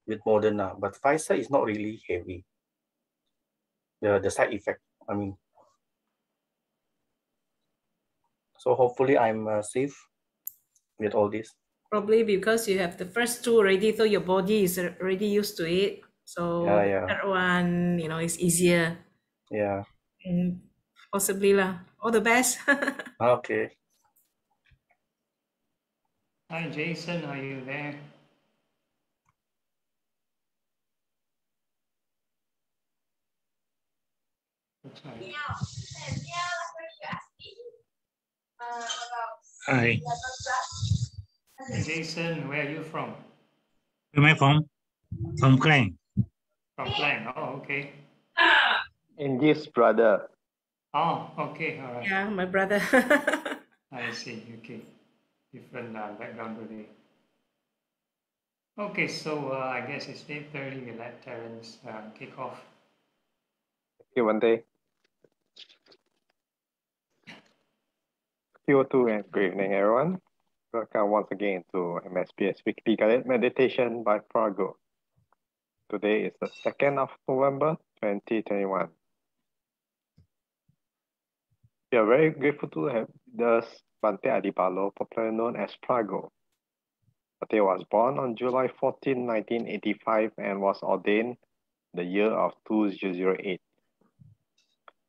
with Moderna, but Pfizer is not really heavy. The side effect, I mean. So hopefully I'm safe with all this. Probably because you have the first two already, so your body is already used to it. So the Yeah. third one, is easier. Yeah. Possibly lah. All the best. Okay. Hi, Jason, are you there? Hi. Jason, where are you from? Where am I from? From Klang. From Klang. Oh, okay. Angie's brother. Oh, okay, all right. Yeah, my brother. I see. Okay, different background today. Okay, so I guess it's 8:30. We let Terence kick off. Thank you, Monday. CO2 and good evening, everyone. Welcome once again to MSBS Weekly Guided Meditation by Phra Goh. Today is the 2nd of November, 2021. We are very grateful to have the Bhante Adhibalo, popularly known as Phra Goh. Bhante was born on July 14, 1985 and was ordained the year of 2008.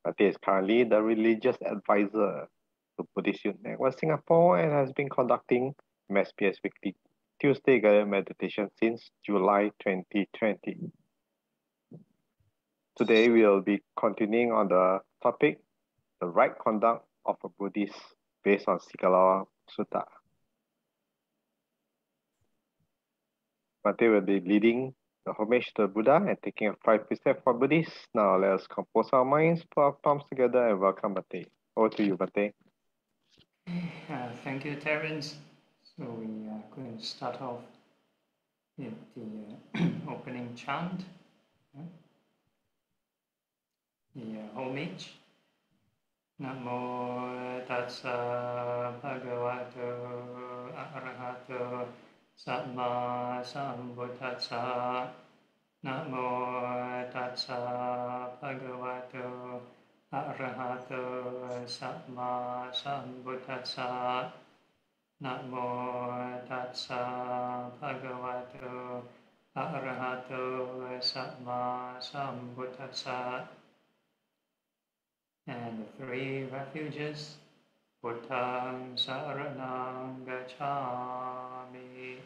Bhante is currently the religious advisor to Buddhist Youth Network Singapore and has been conducting MSBS Weekly Tuesday guided meditation since July 2020. Today we will be continuing on the topic, the right conduct of a Buddhist based on Sikalawa Sutta. Bhante will be leading the homage to the Buddha and taking a 5 precept for Buddhists. Now let us compose our minds, put our palms together and welcome Bhante. Over to you, Bhante. Thank you, Terence. So we are going to start off with the opening chant, the homage. Namo tassa bhagavato arahato samma sambuddhassa. Namo tassa bhagavato arahato samma sambuddhassa. Namo tassa bhagavato arahato samma sambuddhassa. And the three refuges, Buddhang saranang gacchami,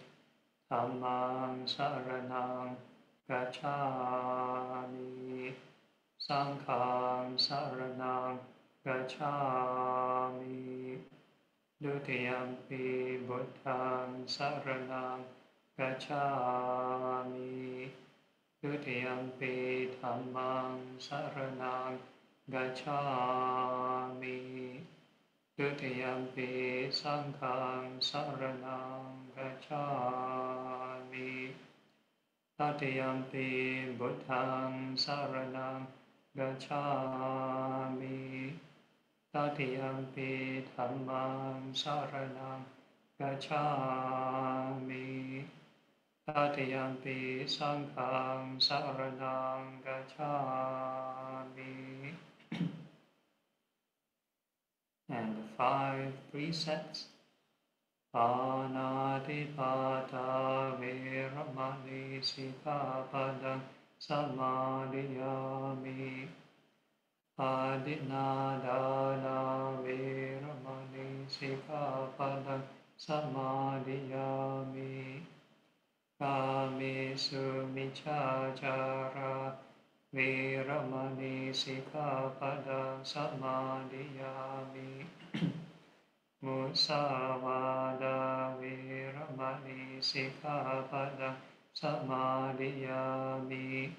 Dhammang saranang gacchami, Sanghang saranang gacchami, Dutiyampi Buddhang saranang gacchami, Dutiyampi Dhammang saranang gacchami, Dutiyampi Sanghang saranang gacchami, Tatiyampi Buddhang saranang gacchami, Tatiyampi Dhammang saranang gacchami, Tatiyampi Sanghang saranang gacchami. And the 5 precepts. Panatipata Veramani Sikkhapadang Samadhiyami. Adinadana Veramani Sikkhapadang Samadhiyami. Kamesu Michachara Veramani Sikkhapadang Samadhiyami. Musavada Veramani Sikkhapadang Samadhiyami.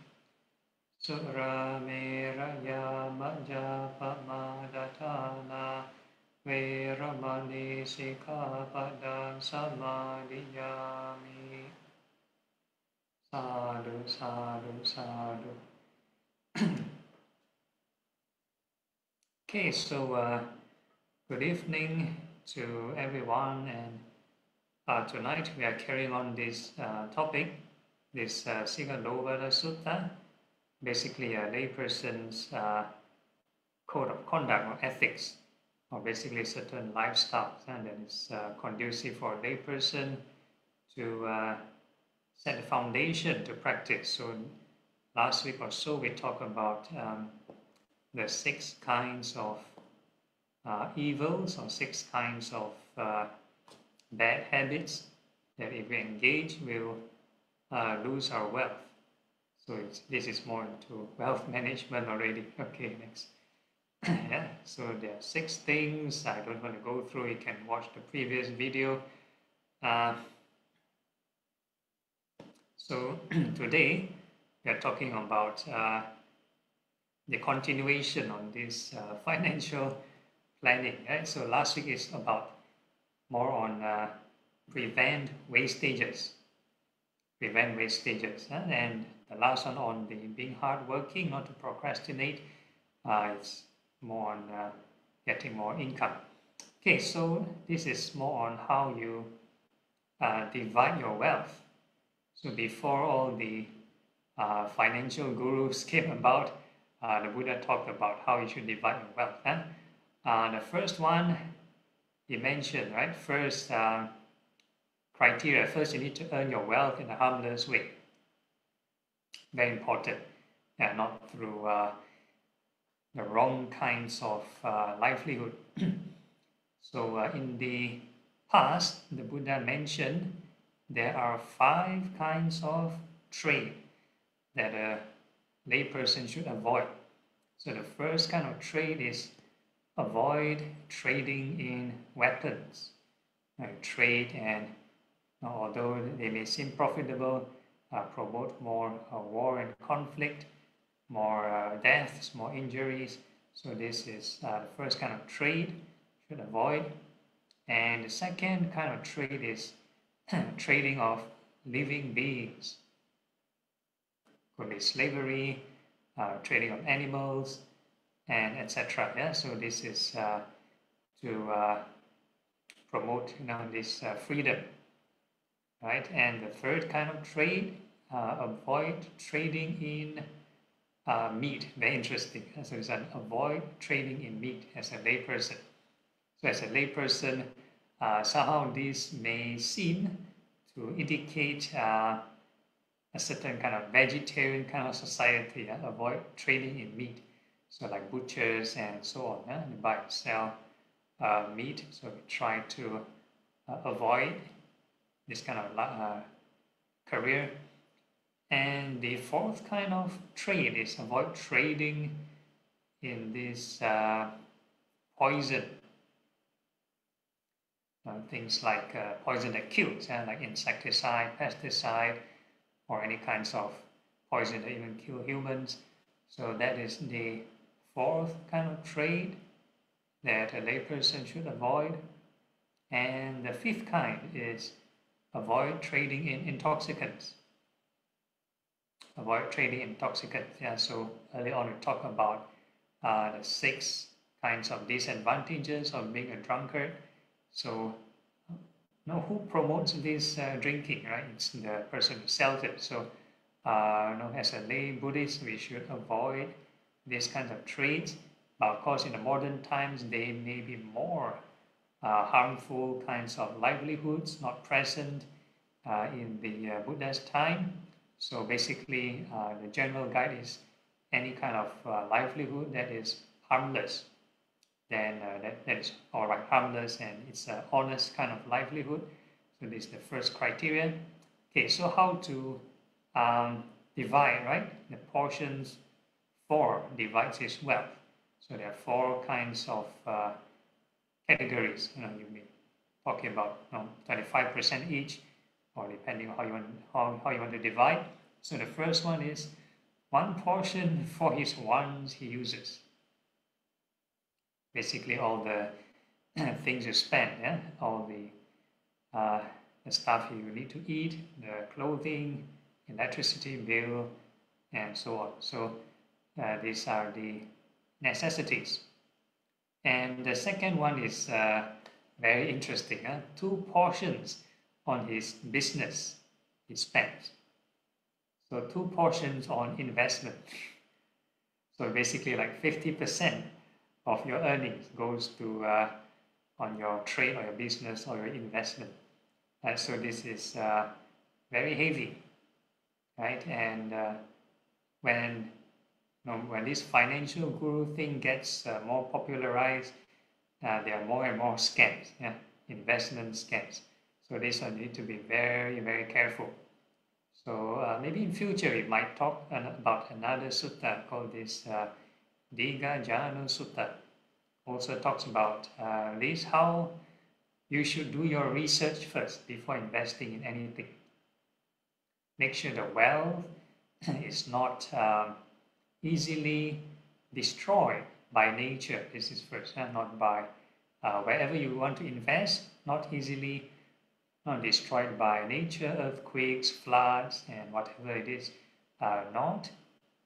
Surameraya Majapamadatana Veramani Sikkhapadang Samadhiyami. Sadhu, sadhu, sadhu. Okay, so good evening to everyone, and tonight we are carrying on this topic, this Sigalovara Sutta, basically a layperson's code of conduct or ethics, or basically certain lifestyles that is conducive for a layperson to set the foundation to practice. So last week or so we talked about the 6 kinds of evils, or 6 kinds of bad habits that if we engage will lose our wealth. So this is more into wealth management already. Okay, next. Yeah, so there are 6 things. I don't want to go through. You can watch the previous video. So today we are talking about the continuation on this financial planning. Right? So last week is about more on prevent wastages. And the last one on the being hardworking, not to procrastinate. It's more on getting more income. Okay, so this is more on how you divide your wealth. So before all the financial gurus came about, the Buddha talked about how you should divide your wealth. The first one he mentioned, right? First criteria, first you need to earn your wealth in a harmless way. Very important. Not through the wrong kinds of livelihood. So in the past, the Buddha mentioned there are 5 kinds of trade that a layperson should avoid. So the first kind of trade is avoid trading in weapons. Trade, and although they may seem profitable, promote more war and conflict, more deaths, more injuries. So this is the first kind of trade should avoid. And the second kind of trade is trading of living beings. Could be slavery, trading of animals, and etc. Yeah, so this is to promote this freedom, right? And the third kind of trade, avoid trading in meat. Very interesting. So it's an avoid trading in meat as a layperson. So as a layperson, somehow this may seem to indicate a certain kind of vegetarian kind of society. Avoid trading in meat. So like butchers and so on, they buy and sell meat. So we try to avoid this kind of career. And the fourth kind of trade is avoid trading in this poison. Things like poison that kills, like insecticide, pesticide, or any kinds of poison that even kill humans. So that is the fourth kind of trade that a layperson should avoid. And the fifth kind is avoid trading in intoxicants. Avoid trading in intoxicants. Yeah, so earlier on we talked about the 6 kinds of disadvantages of being a drunkard. So who promotes this drinking, right? It's the person who sells it. So as a lay Buddhist, we should avoid these kinds of trades. But of course, in the modern times, they may be more harmful kinds of livelihoods not present in the Buddha's time. So basically, the general guide is any kind of livelihood that is harmless, then that is all right, harmless, and it's an honest kind of livelihood. So this is the first criteria. Okay, so how to divide, right? The portions 4 divides his wealth. So there are 4 kinds of categories. You may talking about 25% each, or depending on how you want to divide. So the first one is 1 portion for his wants he uses. Basically, all the things you spend, all the stuff you need to eat, the clothing, electricity bill, and so on. So these are the necessities. And the second one is very interesting. 2 portions on his business he spends. So 2 portions on investment. So basically like 50% of your earnings goes to on your trade or your business or your investment. So this is very heavy, right? And when when this financial guru thing gets more popularized, there are more and more scams, yeah, investment scams. So this one need to be very, very careful. So maybe in future we might talk about another sutta called this Diga Janu Sutta. Also talks about this, how you should do your research first before investing in anything. Make sure the wealth is not easily destroyed by nature. This is first, not by wherever you want to invest, not easily destroyed by nature, earthquakes, floods, and whatever it is, not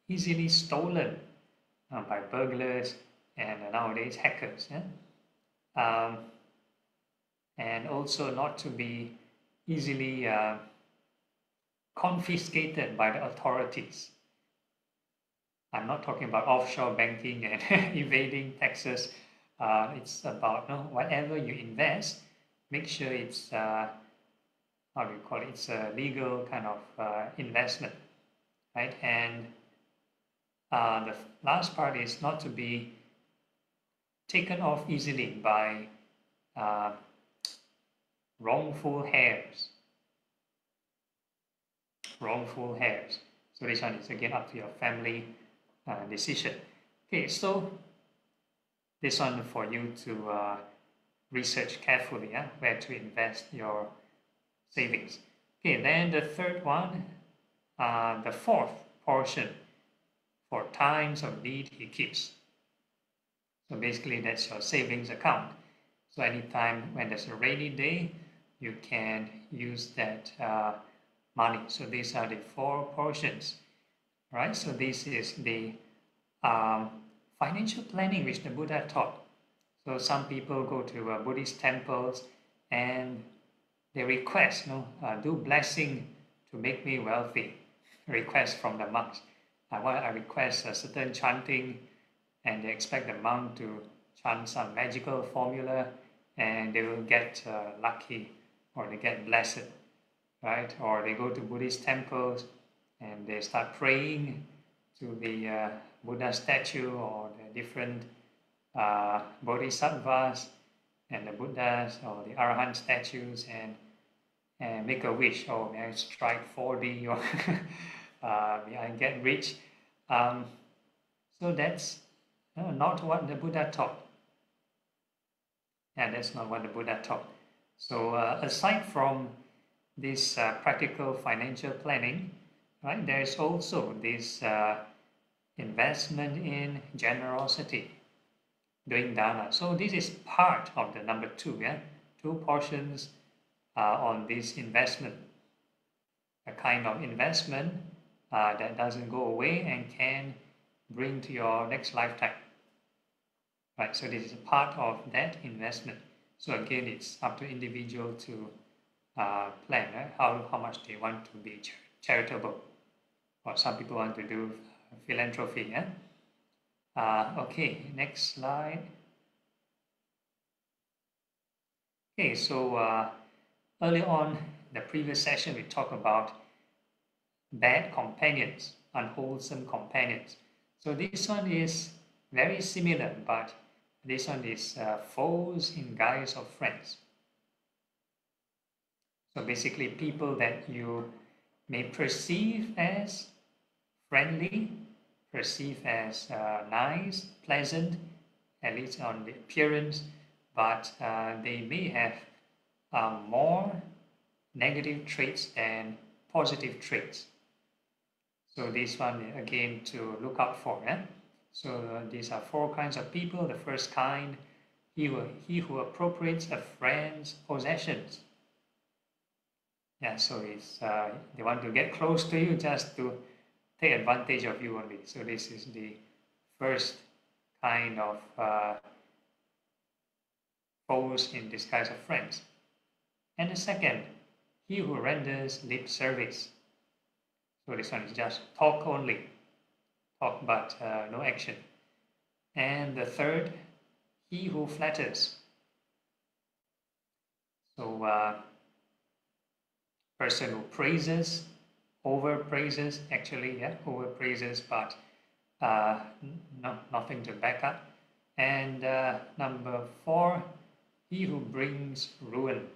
easily stolen by burglars and nowadays hackers. And also not to be easily confiscated by the authorities. I'm not talking about offshore banking and evading taxes. It's about whatever you invest, make sure it's how do you call it? It's a legal kind of investment, right? And the last part is not to be taken off easily by wrongful hairs. Wrongful hairs. So this one is again up to your family decision. Okay, so this one for you to research carefully, where to invest your savings. Okay, then the third one, the fourth portion, for times of need he keeps. So basically that's your savings account. So anytime when there's a rainy day, you can use that money. So these are the 4 portions, right? So this is the financial planning which the Buddha taught. So some people go to Buddhist temples and they request, do blessing to make me wealthy. Request from the monks. I request a certain chanting, and they expect the monk to chant some magical formula, and they will get lucky, or they get blessed, right? Or they go to Buddhist temples and they start praying to the Buddha statue or the different bodhisattvas and the Buddhas or the Arahant statues, and make a wish. Oh, may I strike 4D, or may I get rich? So that's not what the Buddha taught. Yeah, that's not what the Buddha taught. So aside from this practical financial planning, right, there is also this investment in generosity, doing Dhamma. So this is part of the number 2, 2 portions on this investment, a kind of investment that doesn't go away and can bring to your next lifetime. Right, so this is a part of that investment. So again, it's up to individual to plan how much they want to be charitable, or some people want to do philanthropy. Okay, next slide. Okay, so earlier on the previous session we talked about bad companions, unwholesome companions. So this one is very similar, but this one is foes in guise of friends. So basically people that you may perceive as friendly, perceive as nice, pleasant, at least on the appearance, but they may have more negative traits than positive traits. So this one again to look out for. So these are 4 kinds of people. The first kind, he who appropriates a friend's possessions. Yeah, so it's they want to get close to you just to take advantage of you only. So this is the first kind of foes in disguise of friends. And the second, he who renders lip service. So this one is just talk only, talk but no action. And the third, he who flatters. So person who praises, over praises actually, yeah, over praises, but nothing to back up. And number 4, he who brings ruin.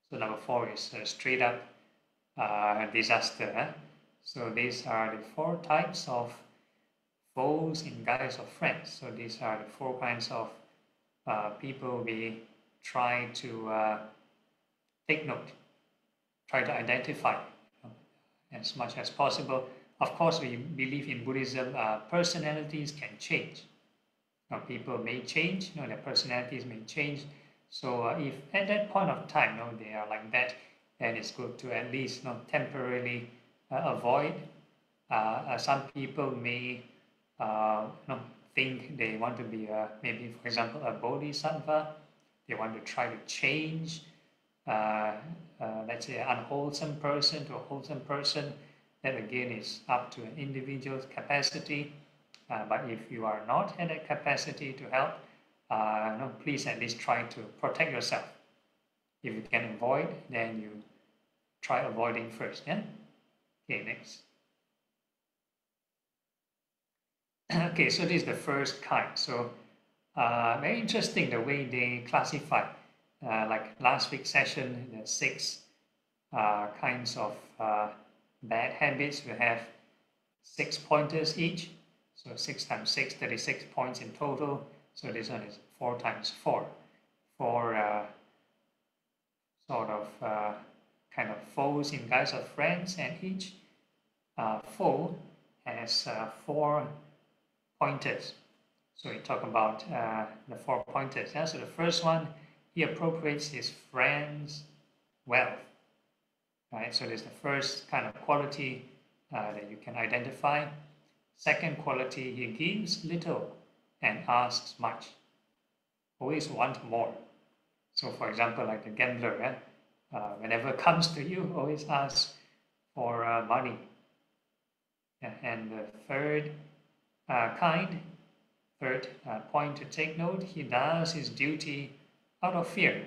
So number 4 is straight up disaster. Eh? So these are the 4 types of foes in guise of friends. So these are the 4 kinds of people we try to take note, try to identify as much as possible. Of course, we believe in Buddhism, personalities can change. People may change, their personalities may change. So if at that point of time, they are like that, then it's good to at least temporarily avoid. Some people may think they want to be maybe, for example, a bodhisattva. They want to try to change, let's say, an unwholesome person to a wholesome person. That again is up to an individual's capacity. But if you are not at that capacity to help, please at least try to protect yourself. If you can avoid, then you try avoiding first. Yeah. Okay, next. Okay, so this is the first kind. So very interesting the way they classify. Like last week's session, the 6 kinds of bad habits. We have 6 pointers each. So 6 times 6, 36 points in total. So this one is 4 times 4. 4 sort of kind of foes in guise of friends, and each foe has 4 pointers. So we talk about the 4 pointers. Yeah? So the first one, he appropriates his friend's wealth. Right? So there's the first kind of quality that you can identify. Second quality, he gives little and asks much. Always want more. So for example, like the gambler, whenever comes to you, always asks for money. And the third point to take note, he does his duty out of fear.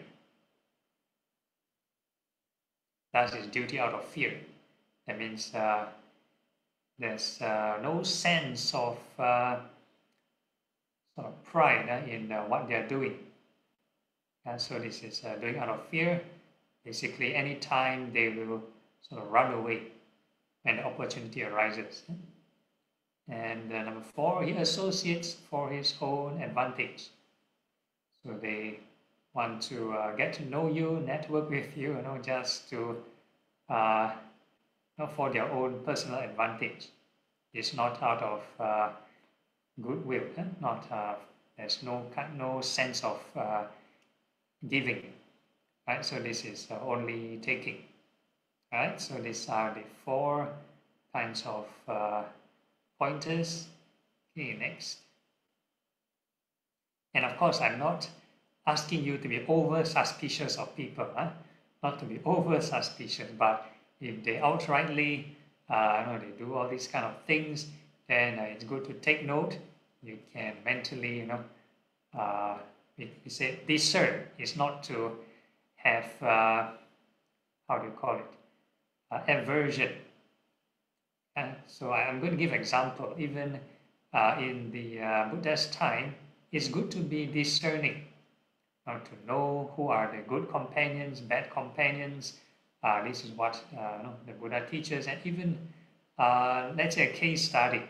Does his duty out of fear. That means there's no sense of sort of pride in what they're doing. And so this is doing out of fear. Basically, anytime they will sort of run away when the opportunity arises. And number 4, he associates for his own advantage. So they want to get to know you, network with you, just to for their own personal advantage. It's not out of goodwill. There's no sense of giving. Right? So this is only taking. Right? So these are the 4 kinds of pointers. Okay, next. And of course, I'm not asking you to be over suspicious of people. Not to be over suspicious, but if they outrightly they do all these kind of things, then it's good to take note. You can mentally we say discern is not to have how do you call it, aversion. So I'm going to give an example. Even in the Buddha's time, it's good to be discerning, to know who are the good companions, bad companions. This is what the Buddha teaches. And even let's say a case study.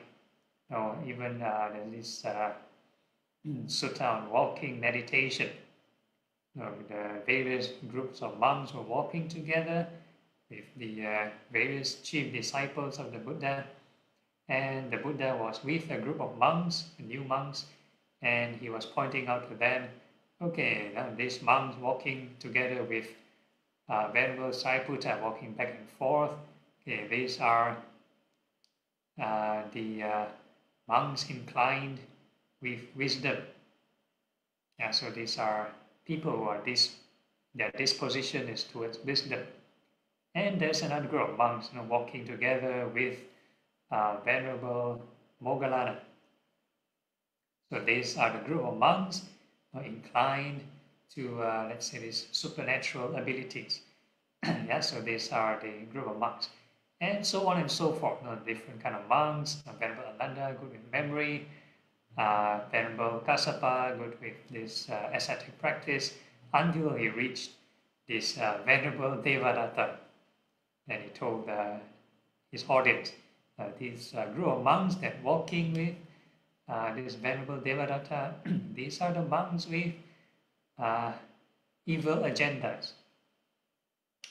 Even there's this sutta on walking meditation. The various groups of monks were walking together with the various chief disciples of the Buddha, and the Buddha was with a group of monks, new monks, and he was pointing out to them, okay, these monks walking together with Venerable Sariputta walking back and forth. Okay, these are the monks inclined with wisdom. So these are people who are their disposition is towards wisdom. And there's another group of monks walking together with Venerable Moggallana. So these are the group of monks inclined to, let's say, these supernatural abilities. Yeah, so these are the group of monks. And so on and so forth. Different kind of monks. Venerable Ananda, good with memory. Venerable Kassapa, good with this ascetic practice, until he reached this Venerable Devadatta. Then he told his audience, these group of monks that walking with this Venerable Devadatta, these are the monks with evil agendas.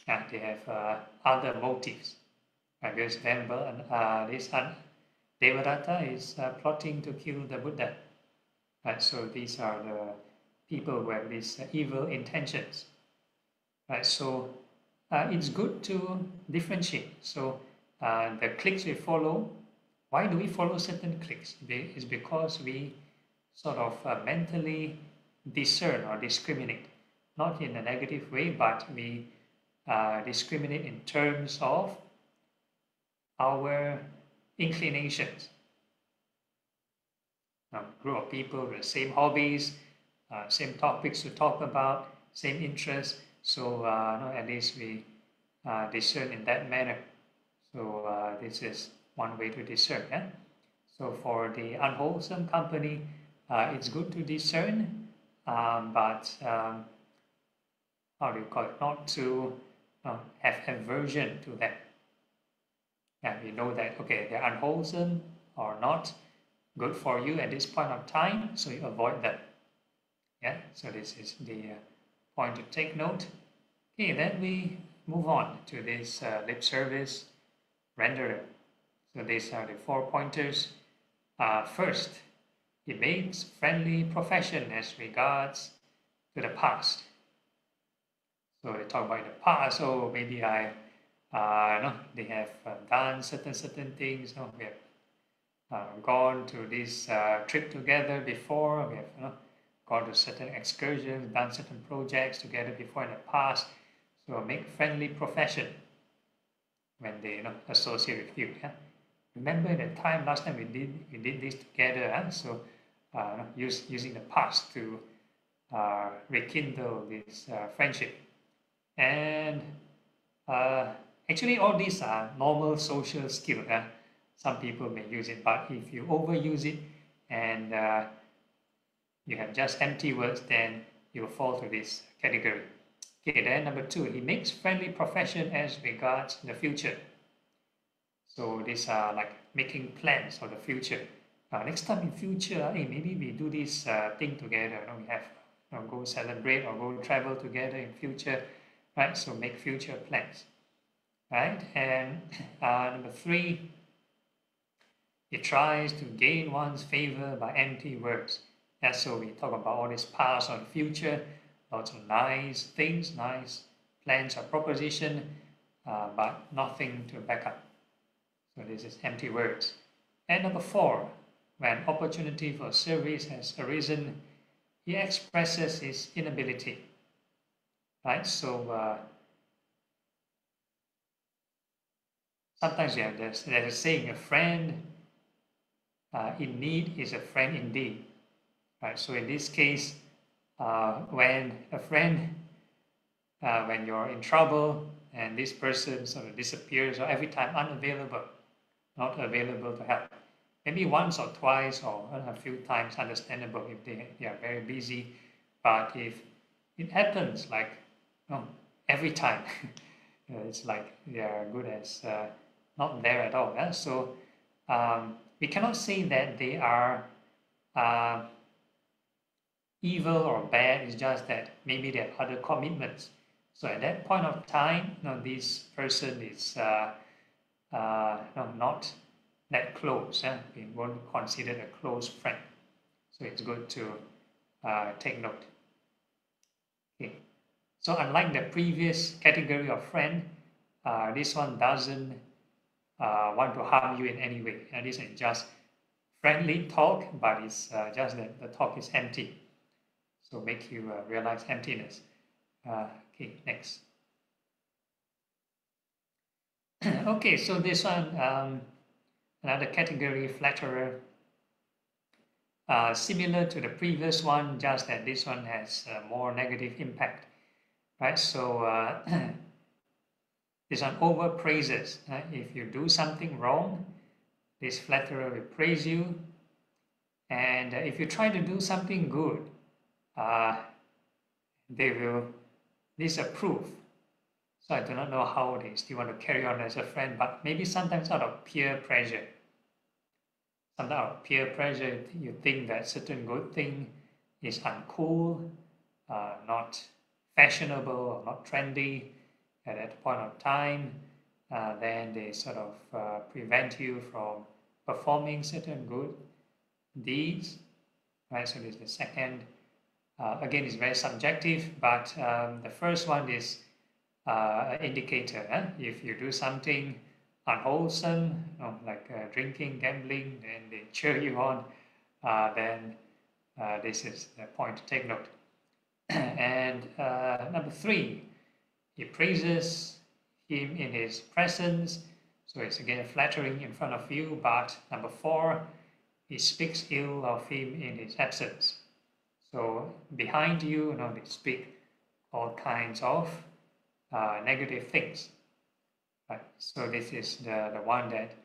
They have other motives. Because Venerable this Devadatta is plotting to kill the Buddha. So these are the people with these evil intentions. So it's good to differentiate. So the cliques we follow, why do we follow certain cliques? It's because we sort of mentally discern or discriminate, not in a negative way, but we discriminate in terms of our inclinations. A group of people with the same hobbies, same topics to talk about, same interests. So at least we discern in that manner. So this is one way to discern. Yeah? So for the unwholesome company, it's good to discern, but how do you call it? Not to have aversion to them. And we know that, okay, they're unwholesome or not good for you at this point of time, so you avoid them. Yeah, so this is the point to take note. Okay, then we move on to this lip service rendering. So these are the 4 pointers. First, it makes friendly profession as regards to the past. So they talk about the past. So maybe they have done certain things. We have gone to this trip together before. We have gone to certain excursions, done certain projects together before in the past. So make friendly profession when they associate with you. Yeah? Remember the time last time we did this together. So using the past to rekindle this friendship. And actually, all these are normal social skills. Some people may use it, but if you overuse it and you have just empty words, then you will fall to this category. Okay, then number 2, he makes friendly profession as regards the future. So these are like making plans for the future. Next time in future, hey, maybe we do this thing together. We have go celebrate or go travel together in future, right? So make future plans, right? And number 3, he tries to gain one's favor by empty words. Yeah, so we talk about all this past or future, lots of nice things, nice plans or proposition, but nothing to back up. So this is empty words. And number 4, when opportunity for service has arisen, he expresses his inability. Right? So sometimes you have there's a saying, a friend in need is a friend indeed. Right? So in this case, when a friend, when you're in trouble and this person sort of disappears or every time unavailable, not available to help. Maybe once or twice or a few times, understandable if they are very busy. But if it happens like every time, it's like they are good as not there at all. Yeah? So we cannot say that they are evil or bad. It's just that maybe they have other commitments. So at that point of time, this person is not that close. We won't consider a close friend. So it's good to take note. Okay. So unlike the previous category of friend, this one doesn't want to harm you in any way. And this is just friendly talk, but it's just that the talk is empty. So make you realize emptiness. Okay, next. Okay, so this one, another category, flatterer. Similar to the previous one, just that this one has more negative impact, right? So this one overpraises. If you do something wrong, this flatterer will praise you. And if you try to do something good, they will disapprove. So I do not know how they still want to carry on as a friend, but maybe sometimes out of peer pressure. Sometimes out of peer pressure, you think that certain good thing is uncool, not fashionable, or not trendy at that point of time. Then they sort of prevent you from performing certain good deeds, right? So this is the second. Again, it's very subjective, but the first one is an indicator. If you do something unwholesome, like drinking, gambling, then they cheer you on, then this is the point to take note. And number 3, he praises him in his presence, so it's again flattering in front of you. But number 4, he speaks ill of him in his absence. So behind you, they speak all kinds of negative things. Right. So this is the one that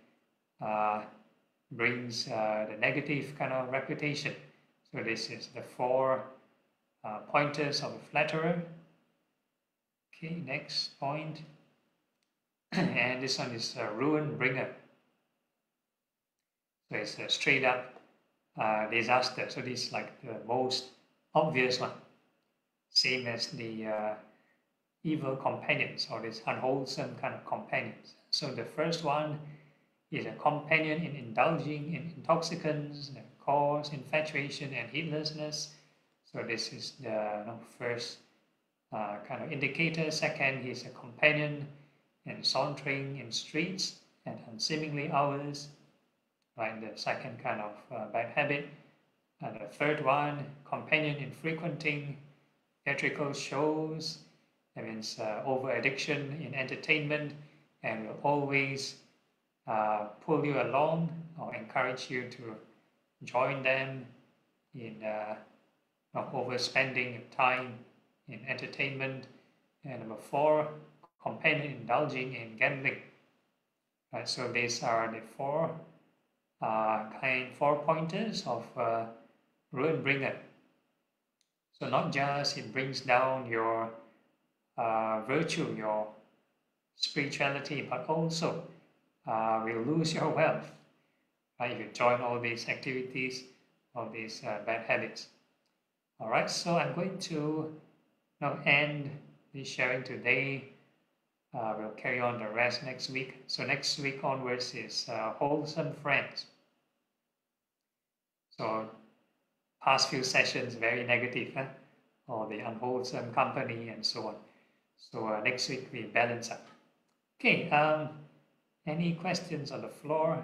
brings the negative kind of reputation. So this is the 4 pointers of a flatterer. Okay, next point. And this one is a ruin bringer. So it's a straight up disaster. So this is like the most obvious one. Same as the evil companions, or this unwholesome kind of companions. So the first one is a companion in indulging in intoxicants that cause infatuation and heedlessness. So this is the first kind of indicator. Second, he's a companion in sauntering in streets at unseemly hours, right? The second kind of bad habit. And the third one, companion in frequenting theatrical shows. That means over addiction in entertainment, and will always pull you along or encourage you to join them in overspending time in entertainment. And number 4, companion indulging in gambling. Right, so these are the 4 pointers of ruin bringer. So not just it brings down your virtue, your spirituality, but also will lose your wealth, right? If you join all these activities, all these bad habits. All right, so I'm going to now end this sharing today. We'll carry on the rest next week. So next week onwards is wholesome friends. So past few sessions very negative, or the unwholesome company and so on. So next week we balance up. Okay, any questions on the floor?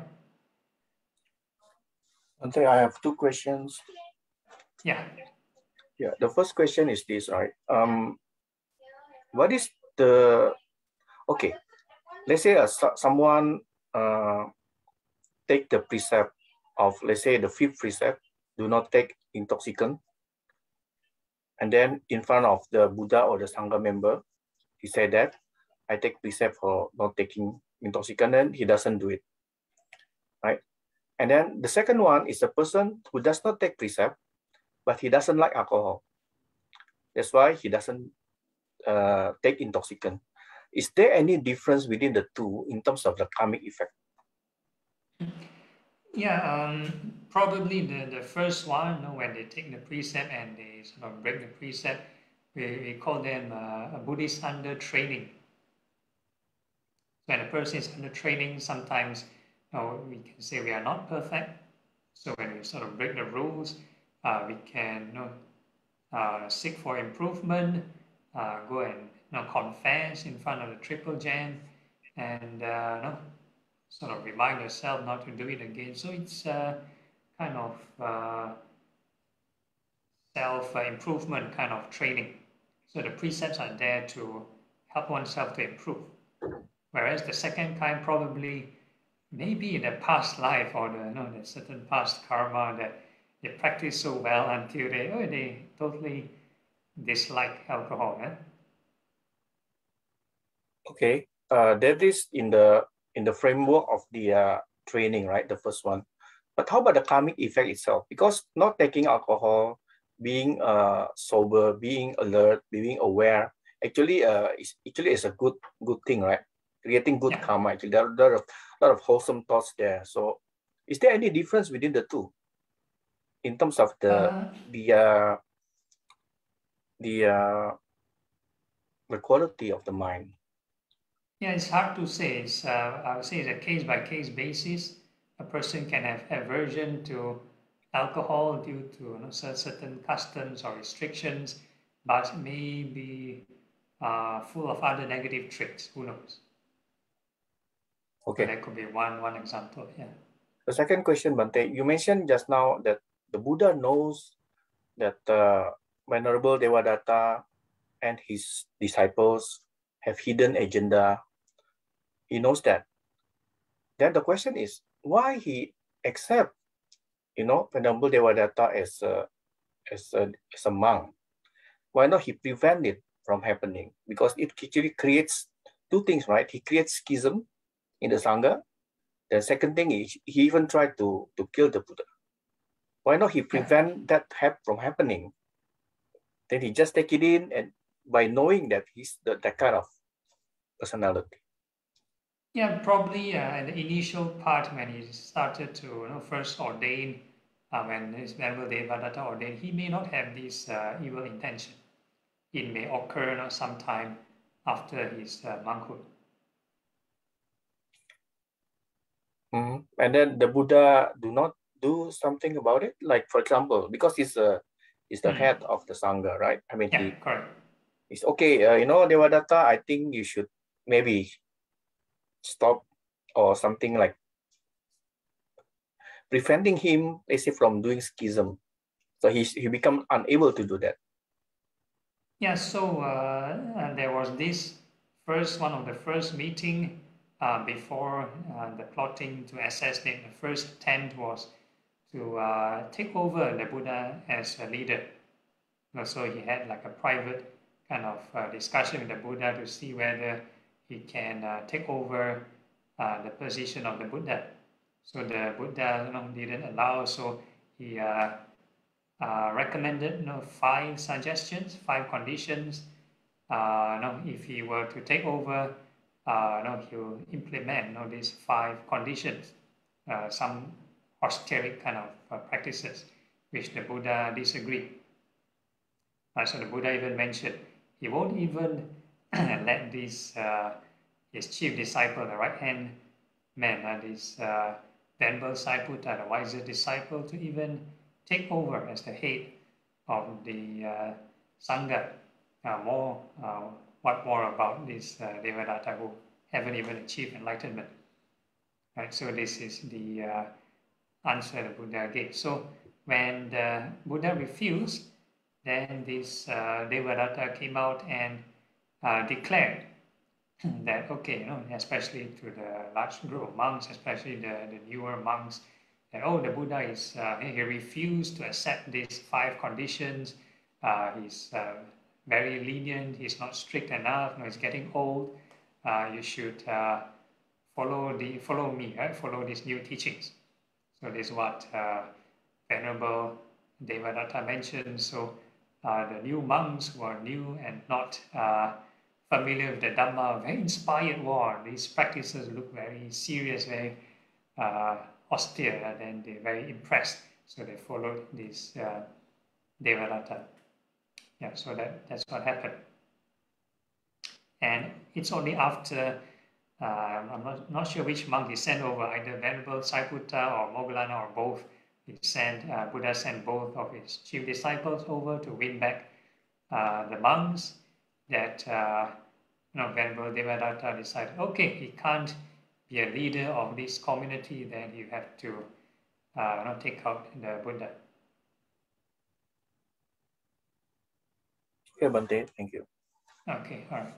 Ante, I have 2 questions. Yeah. Yeah, the first question is this, right? What is the, okay, let's say someone take the precept of, let's say the 5th precept, do not take intoxicant. And then in front of the Buddha or the Sangha member, he said that I take precept for not taking intoxicant, and he doesn't do it, right? And then the second one is a person who does not take precept, but he doesn't like alcohol. That's why he doesn't take intoxicant. Is there any difference within the 2 in terms of the karmic effect? Yeah, probably the first one, when they take the precept and they sort of break the precept, we call them a Buddhist under training. When a person is under training, sometimes we can say we are not perfect. So when we sort of break the rules, we can seek for improvement, go and confess in front of the triple gem, and sort of remind yourself not to do it again. So it's kind of self-improvement kind of training. So the precepts are there to help oneself to improve. Whereas the second kind probably maybe in the past life or the certain past karma that they practice so well until they totally dislike alcohol. Okay, that is in the framework of the training, right? The first one. But how about the karmic effect itself? Because not taking alcohol, being sober, being alert, being aware, actually is a good thing, right? Creating good karma. Actually, there are a lot of wholesome thoughts there. So, is there any difference within the two in terms of the quality of the mind? Yeah, it's hard to say. I would say it's a case-by-case basis. A person can have aversion to alcohol due to certain customs or restrictions, but may be full of other negative traits. Who knows? Okay. So that could be one example. Yeah. The second question, Bante, you mentioned just now that the Buddha knows that Venerable Devadatta and his disciples have hidden agenda. He knows that. Then the question is, why he accept, Venerable Devadatta as a monk? Why not he prevent it from happening? Because it actually creates two things, right? He creates schism in the Sangha. The second thing is he even tried to kill the Buddha. Why not he prevent that from happening? Then he just take it in, and by knowing that he's that kind of personality. Yeah, probably in the initial part when he started to first ordain, when his Venerable Devadatta ordained, he may not have this evil intention. It may occur sometime after his monkhood. And then the Buddha do not do something about it, like for example, because he's the head of the Sangha, right? I mean, correct. It's okay. Devadatta, I think you should maybe stop or something, like preventing him, basically, from doing schism. So he become unable to do that. Yeah. So there was this one of the first meeting before the plotting to assassinate. The first attempt was to take over the Buddha as a leader. So he had like a private kind of discussion with the Buddha to see whether he can take over the position of the Buddha. So the Buddha didn't allow. So he recommended 5 suggestions, 5 conditions. If he were to take over, he'll implement these 5 conditions. Some austeric kind of practices, which the Buddha disagreed. So the Buddha even mentioned he won't even let this his chief disciple, the right hand man, this Venerable Satipatthana, the wiser disciple, to even take over as the head of the Sangha. What more about this Devadatta who haven't even achieved enlightenment? Right, so this is the answer the Buddha gave. So when the Buddha refused, then this Devadatta came out and declared that, okay, especially to the large group of monks, especially the newer monks, that, the Buddha is, he refused to accept these 5 conditions. He's very lenient, he's not strict enough, he's getting old. You should follow me, right? Follow these new teachings. So this is what Venerable Devadatta mentioned. So the new monks who are new and not familiar with the Dhamma, very inspired. Wow, these practices look very serious, very austere, and then they're very impressed. So they followed this Devadatta. Yeah, so that's what happened. And it's only after, I'm not sure which monk he sent over, either Venerable Satipatthana or Moggallana or both. Buddha sent both of his chief disciples over to win back the monks, that Venerable Devadatta decided, okay, he can't be a leader of this community, then you have to take out the Buddha. Okay, Bante, thank you. Okay, all right.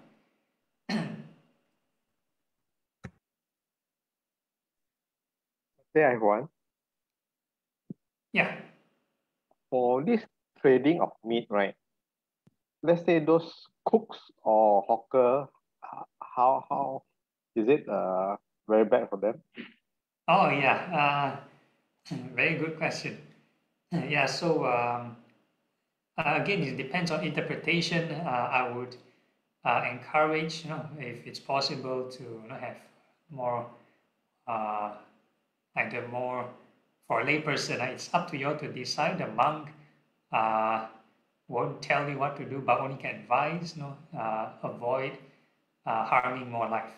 There I have one. Yeah. For this trading of meat, right? Let's say those cooks or hawker, how is it very bad for them? Oh, yeah. Very good question. Yeah, so again, it depends on interpretation. I would encourage, if it's possible to have more, either more for a layperson. It's up to you to decide. The monk won't tell you what to do, but only can advise, avoid harming more life.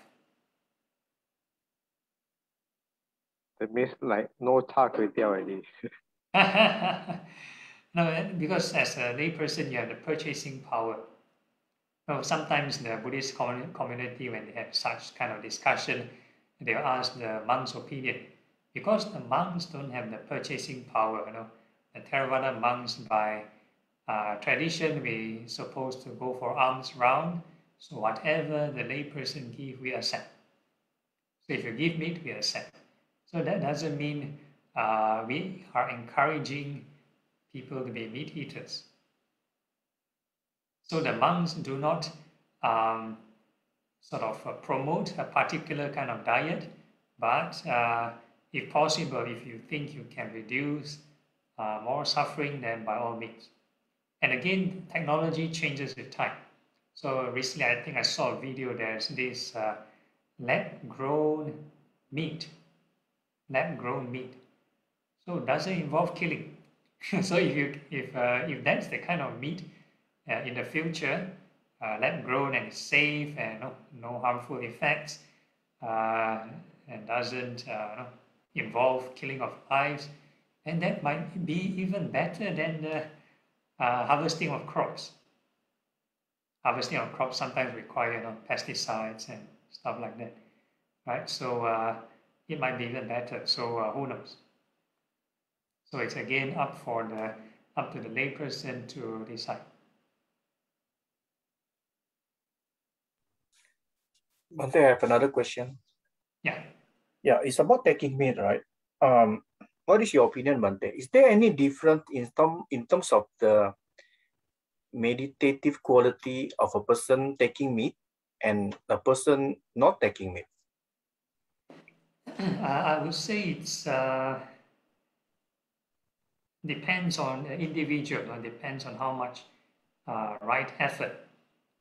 That means like no char kway teow already. No, because as a layperson, you have the purchasing power. Sometimes the Buddhist community, when they have such kind of discussion, they'll ask the monk's opinion. Because the monks don't have the purchasing power, the Theravada monks by tradition, we supposed to go for alms round. So whatever the layperson give, we accept. So if you give meat, we accept. So that doesn't mean we are encouraging people to be meat eaters. So the monks do not sort of promote a particular kind of diet, but if possible, if you think you can reduce more suffering, then by all means. And again, technology changes with time. So recently, I think I saw a video. There's this lab-grown meat. Lab-grown meat. So it doesn't involve killing. So if that's the kind of meat in the future, lab-grown and safe and no harmful effects, and doesn't involve killing of lives, and that might be even better than the harvesting of crops. Harvesting of crops sometimes require pesticides and stuff like that, right? So it might be even better. So who knows? So it's again up to the layperson to decide. Bante, I have another question. Yeah. Yeah, it's about taking meat, right? What is your opinion, Bante? Is there any difference in terms of the meditative quality of a person taking meat and a person not taking meat? I would say it's depends on the individual, depends on how much right effort.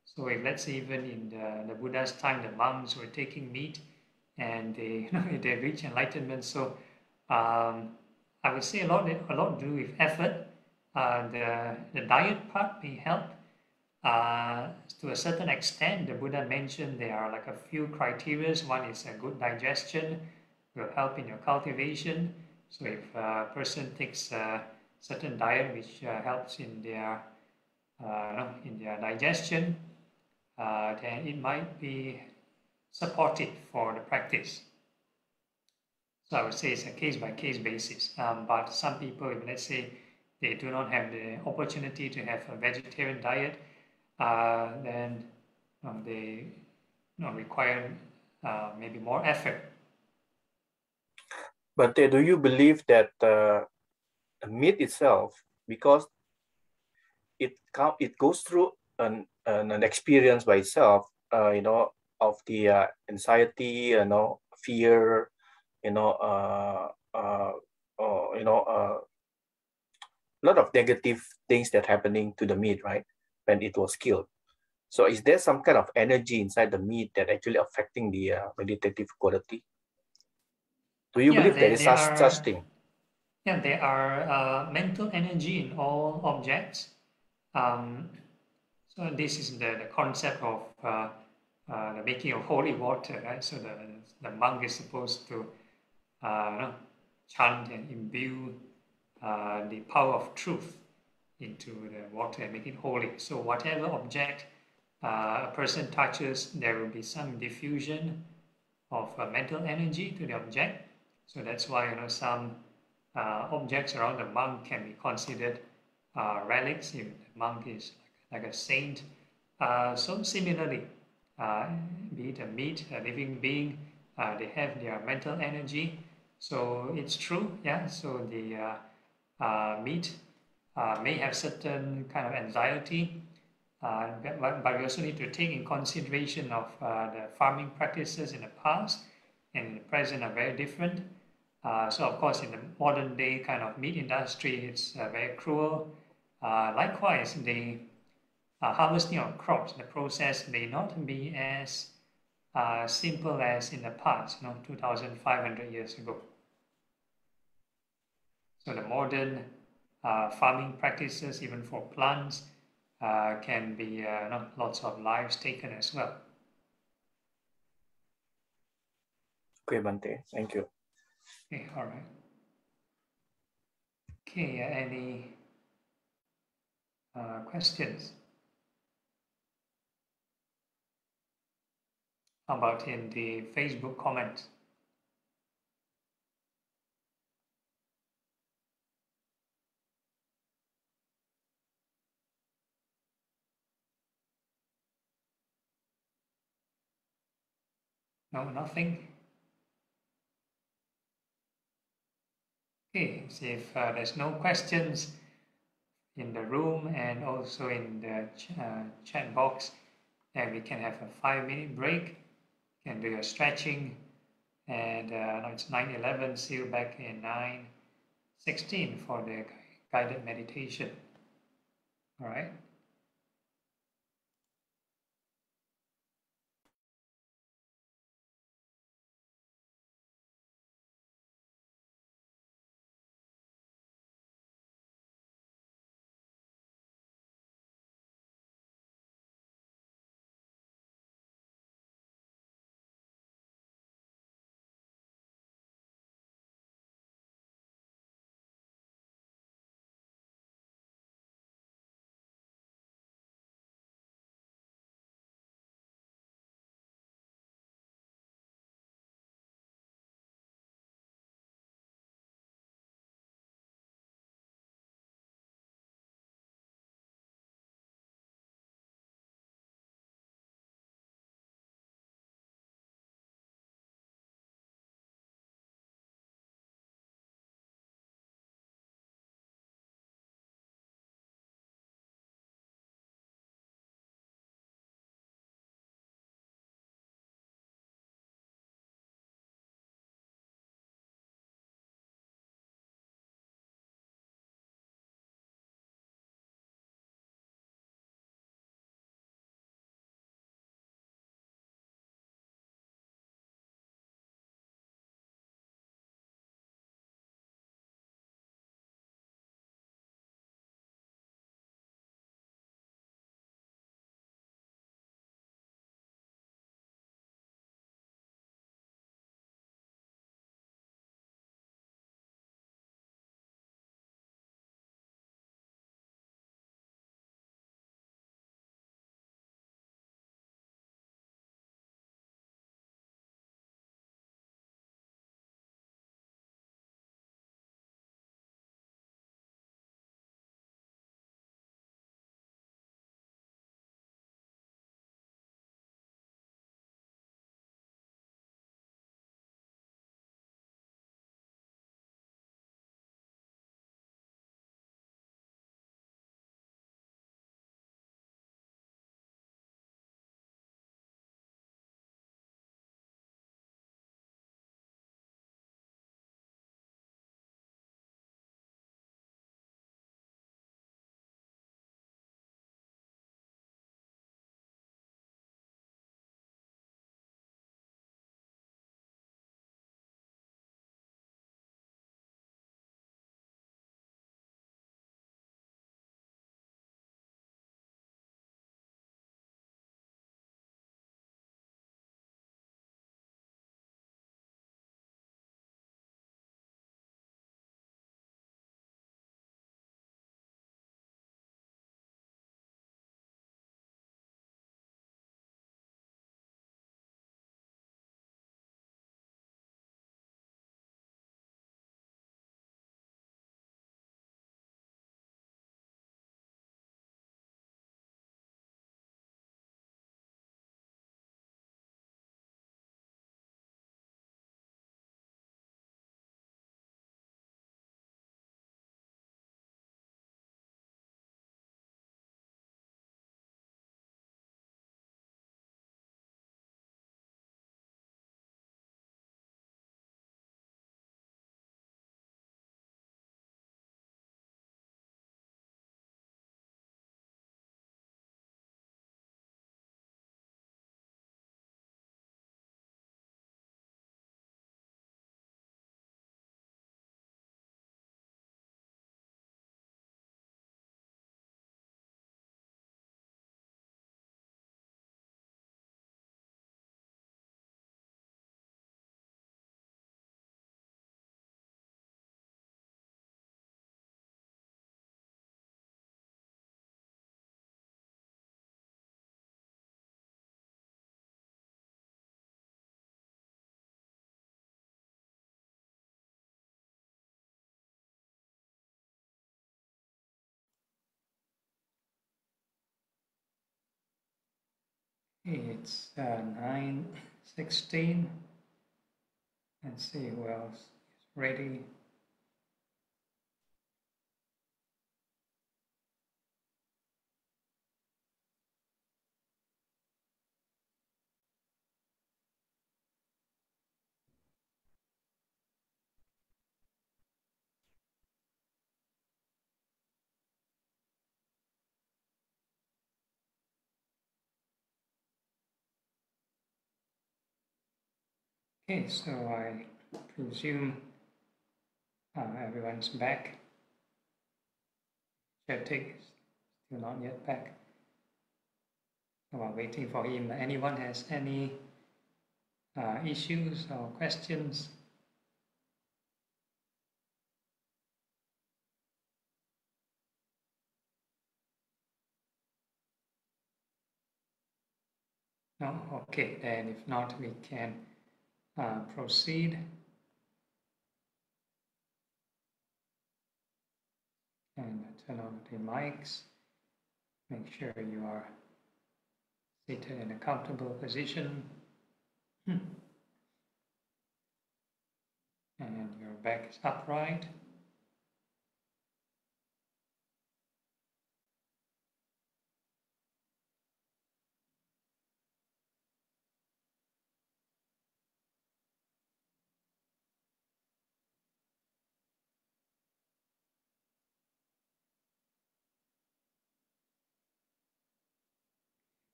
So if let's say even in the Buddha's time, the monks were taking meat and they they reach enlightenment. So I would say a lot to do with effort. The diet part may help to a certain extent. The Buddha mentioned there are like a few criteria. One is a good digestion, will help in your cultivation. So if a person takes a certain diet which helps in their digestion, then it might be supportive for the practice. So I would say it's a case-by-case basis. But some people, if let's say they do not have the opportunity to have a vegetarian diet, then they require maybe more effort. But do you believe that the meat itself, because it goes through an experience by itself, of the anxiety, fear, a lot of negative things that happening to the meat, right, when it was killed. So is there some kind of energy inside the meat that actually affecting the meditative quality? Do you believe there is such thing? Yeah, there are mental energy in all objects. So this is the concept of the making of holy water, right? So the monk is supposed to chant and imbue the power of truth into the water and make it holy. So whatever object a person touches, there will be some diffusion of mental energy to the object. So that's why some objects around the monk can be considered relics if the monk is like a saint. So similarly, be it a meat, a living being, they have their mental energy. So it's true, yeah. So the meat may have certain kind of anxiety, but we also need to take in consideration of the farming practices in the past and in the present are very different. So of course, in the modern day kind of meat industry, it's very cruel. Likewise, the harvesting of crops, the process may not be as simple as in the past, 2,500 years ago. So the modern farming practices, even for plants, can be lots of lives taken as well. Okay, Bante, thank you. Okay, all right. Okay, any questions? How about in the Facebook comments? No, nothing? Okay, so if there's no questions in the room and also in the chat box, then we can have a 5-minute break. You can do your stretching, and now it's 9:11. See you back in 9:16 for the guided meditation. All right. It's 9:16. Let's see who else is ready. Okay, so I presume everyone's back. Chetik is still not yet back. So while waiting for him, anyone has any issues or questions? No? Okay, then if not, we can proceed. And turn on the mics. Make sure you are seated in a comfortable position. And your back is upright.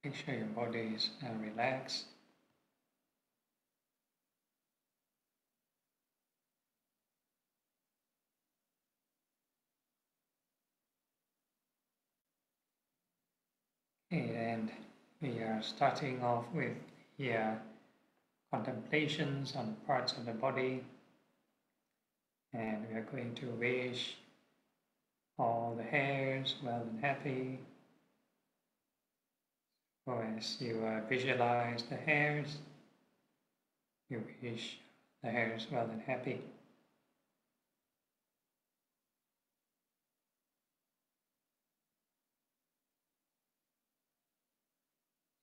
Make sure your body is relaxed. Okay, and we are starting off with the contemplations on parts of the body. And we are going to wish all the hairs well and happy. So as you visualize the hairs, you wish the hairs well and happy.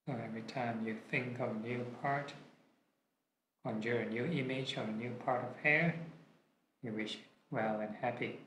So every time you think of a new part, conjure a new image of a new part of hair, you wish it well and happy.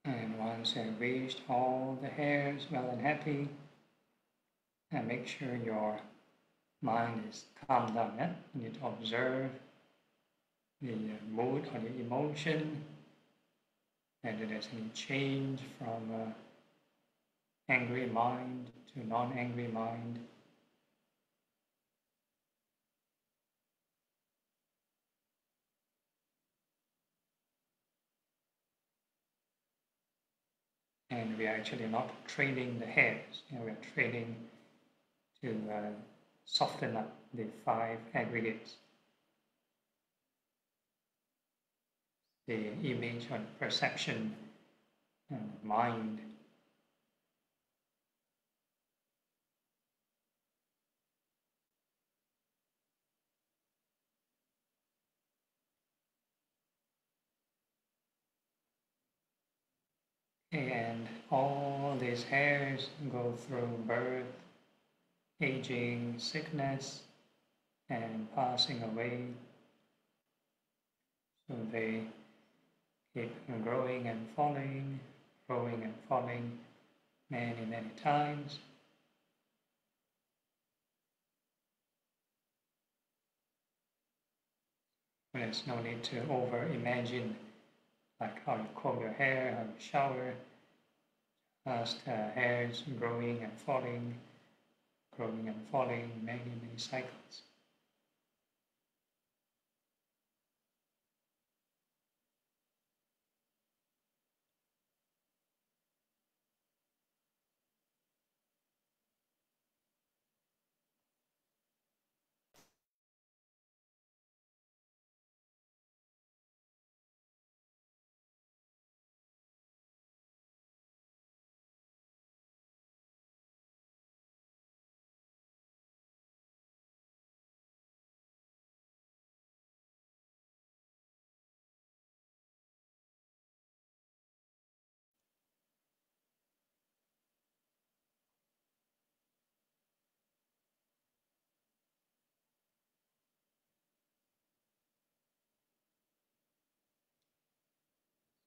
And once you have wished all the hairs well and happy, and make sure your mind is calm down. Yeah? You need to observe the mood or the emotion, whether there's any change from angry mind to non-angry mind. And we are actually not training the hairs, we are training to soften up the 5 aggregates. The image or perception and mind. And all these hairs go through birth, aging, sickness, and passing away. So they keep growing and falling many, many times. There's no need to over-imagine like how you comb your hair, how you shower, just hairs growing and falling, many, many cycles.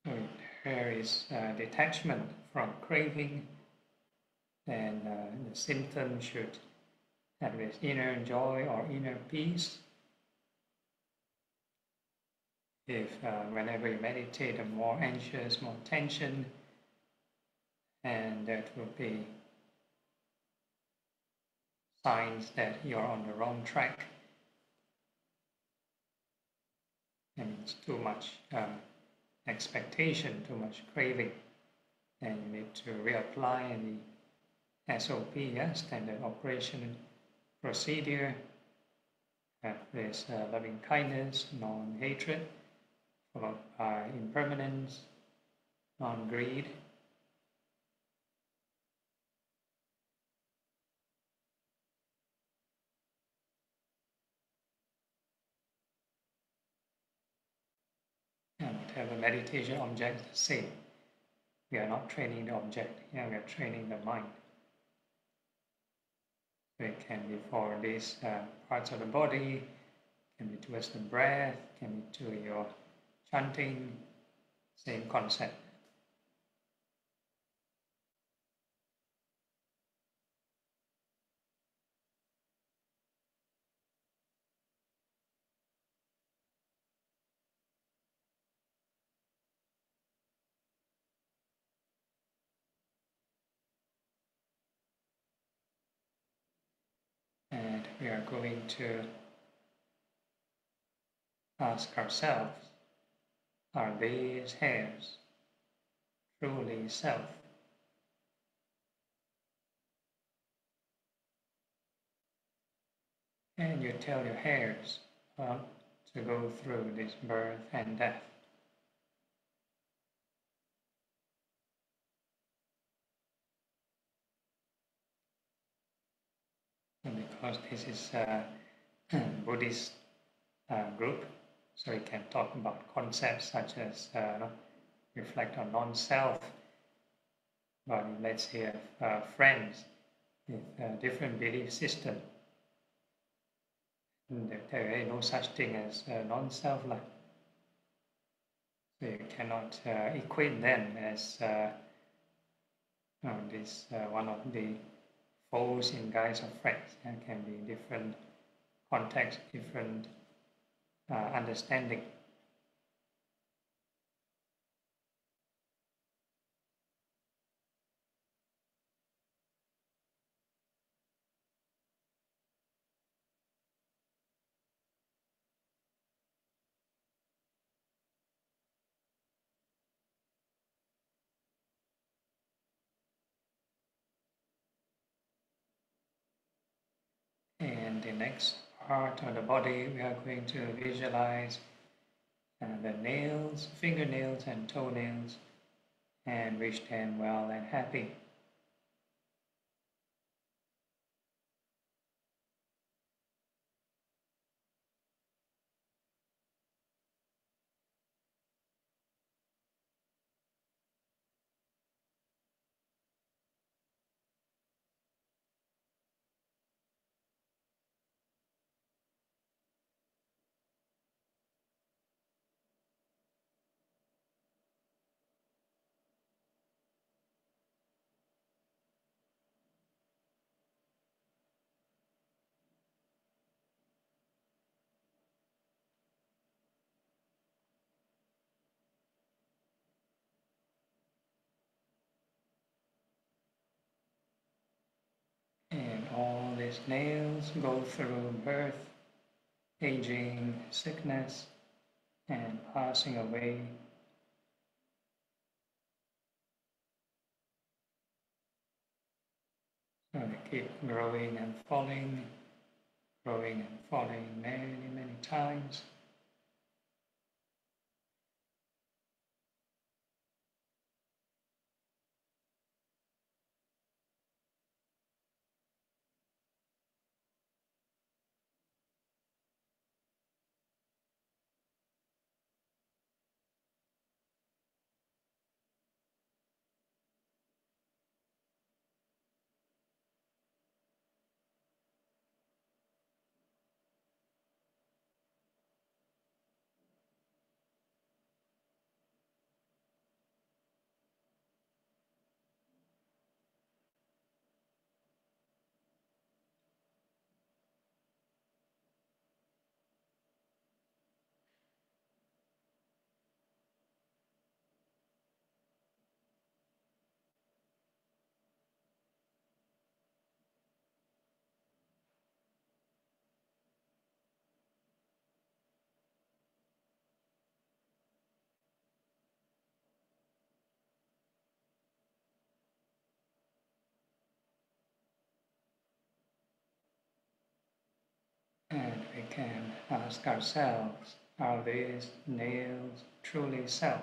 So there is detachment from craving, then the symptom should have this inner joy or inner peace. If whenever you meditate, the more anxious, more tension, and that will be signs that you're on the wrong track. And it's too much expectation, too much craving, and you need to reapply the SOP, standard operation procedure. There's loving kindness, non-hatred, followed by impermanence, non-greed. And whatever meditation object is the same. We are not training the object, we are training the mind. So it can be for these parts of the body, can be towards the breath, can be to your chanting, same concept. And we are going to ask ourselves, are these hairs truly self? And you tell your hairs to go through this birth and death. And because this is a Buddhist group, so we can talk about concepts such as reflect on non-self. But let's say friends with a different belief system. There is no such thing as non-self life. So you cannot equate them as this one of the foes in guise of friends. There can be different context, different understanding. And the next part of the body, we are going to visualize the nails, fingernails and toenails, and wish them well and happy. all these nails go through birth, aging, sickness, and passing away. So they keep growing and falling many, many times. And we can ask ourselves, are these nails truly self?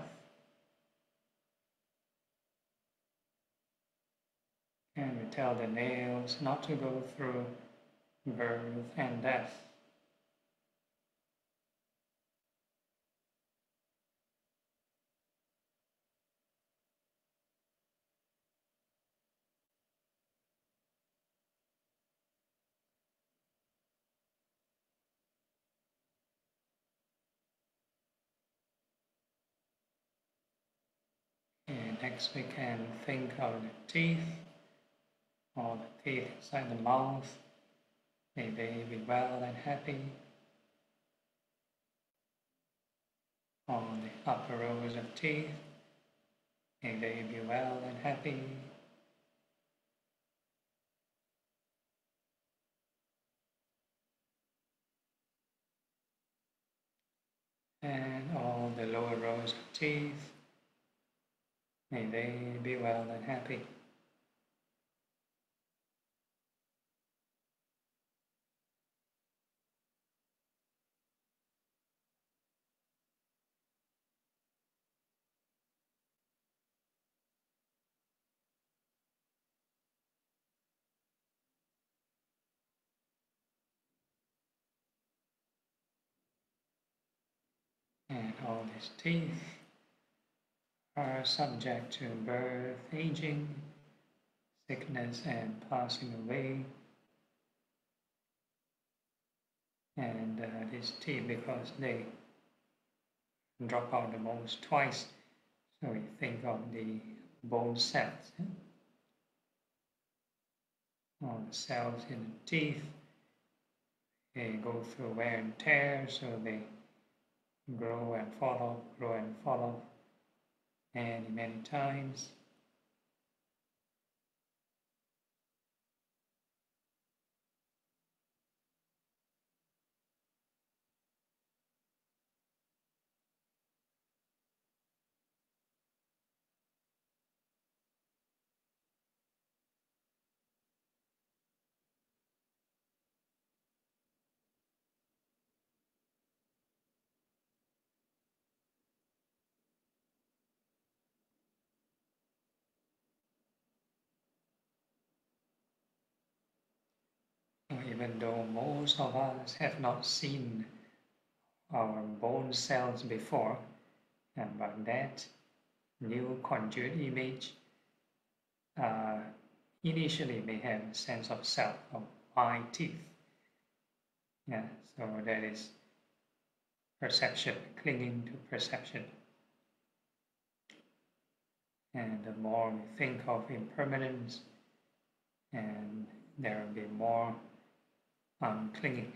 And we tell the nails not to go through birth and death. And next we can think of the teeth, or the teeth inside the mouth. May they be well and happy. Or the upper rows of teeth. May they be well and happy. And all the lower rows of teeth. May they be well and happy. And all these teeth are subject to birth, aging, sickness, and passing away. And these teeth, because they drop out the most twice, so we think of the bone cells. All the cells in the teeth, they go through wear and tear, so they grow and fall off many, many times. Even though most of us have not seen our bone cells before, and by that new conjured image initially may have a sense of self, of my teeth. Yeah, so that is perception, clinging to perception. And the more we think of impermanence, and there will be more clinging.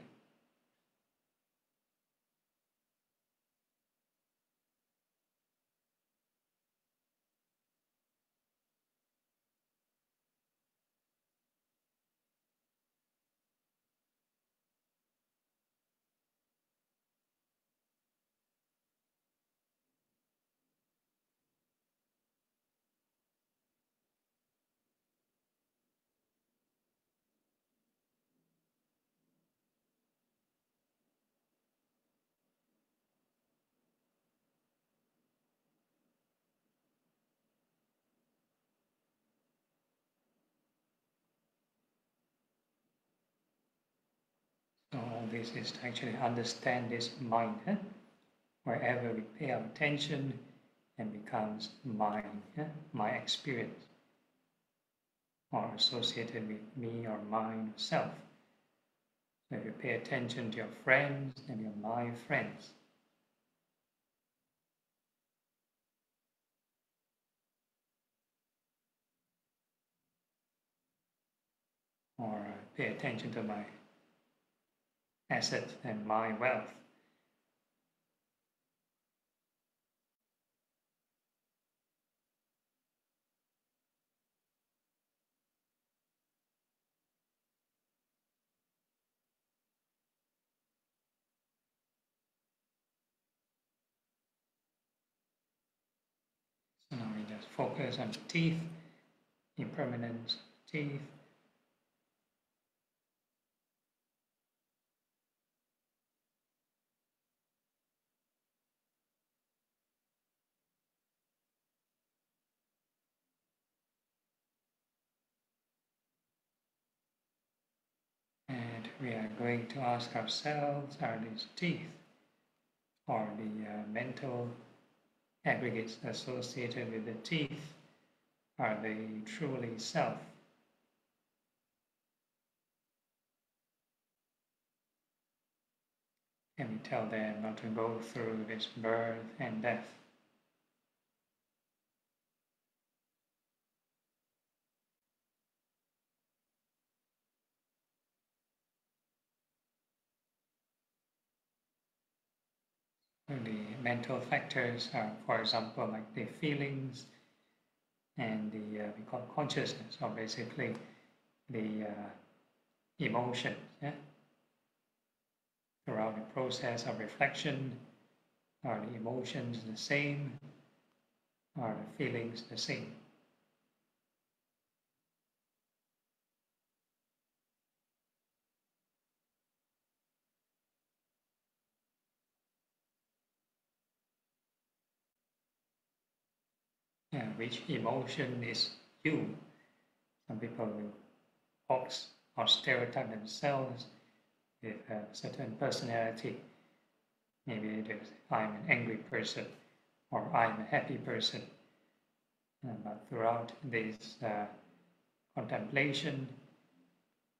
of this is to actually understand this mind. Wherever we pay our attention, and becomes mine, my experience, or associated with me or mine self. So if you pay attention to your friends, then you're my friends. Or pay attention to my assets and my wealth. So now we just focus on the teeth, impermanence, teeth. And we are going to ask ourselves, are these teeth or the mental aggregates associated with the teeth, are they truly self? Can we tell them not to go through this birth and death? The mental factors are, for example, like the feelings and the we call consciousness, or basically the emotions. Throughout the process of reflection, are the emotions the same? Are the feelings the same? Which emotion is you? Some people will box or stereotype themselves with a certain personality. Maybe it is, I'm an angry person, or I'm a happy person. But throughout this contemplation,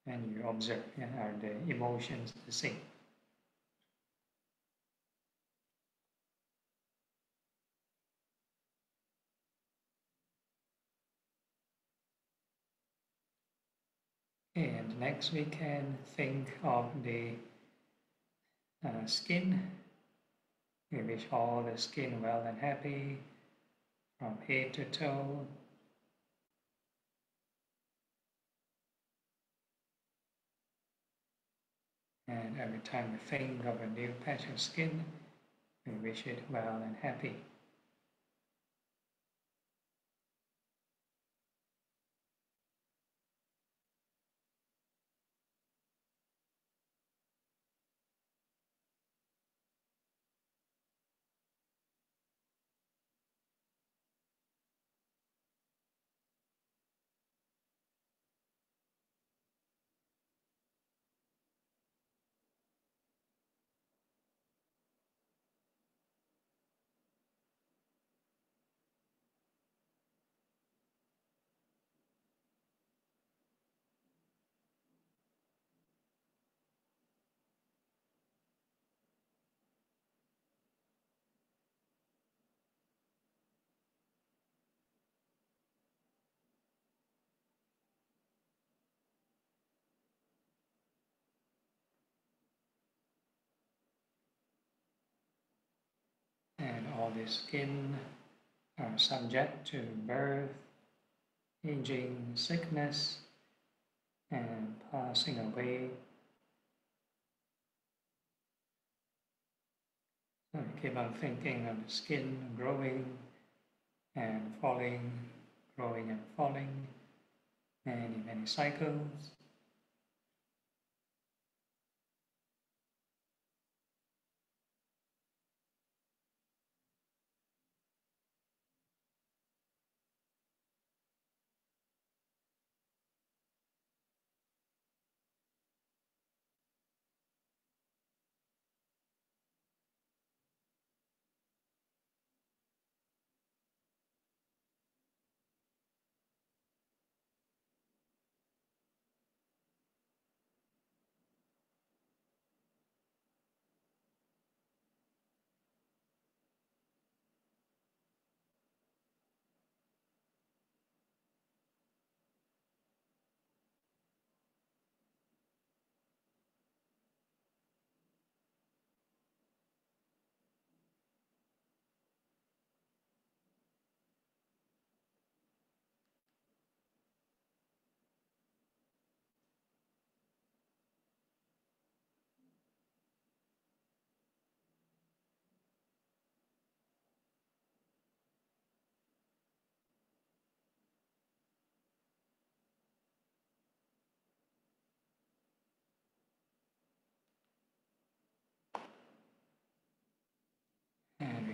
and you observe, are the emotions the same? And next we can think of the skin. We wish all the skin well and happy from head to toe. And every time we think of a new patch of skin, we wish it well and happy. And all the skin are subject to birth, aging, sickness, and passing away. So we keep on thinking of the skin growing and falling, growing and falling, many, many cycles.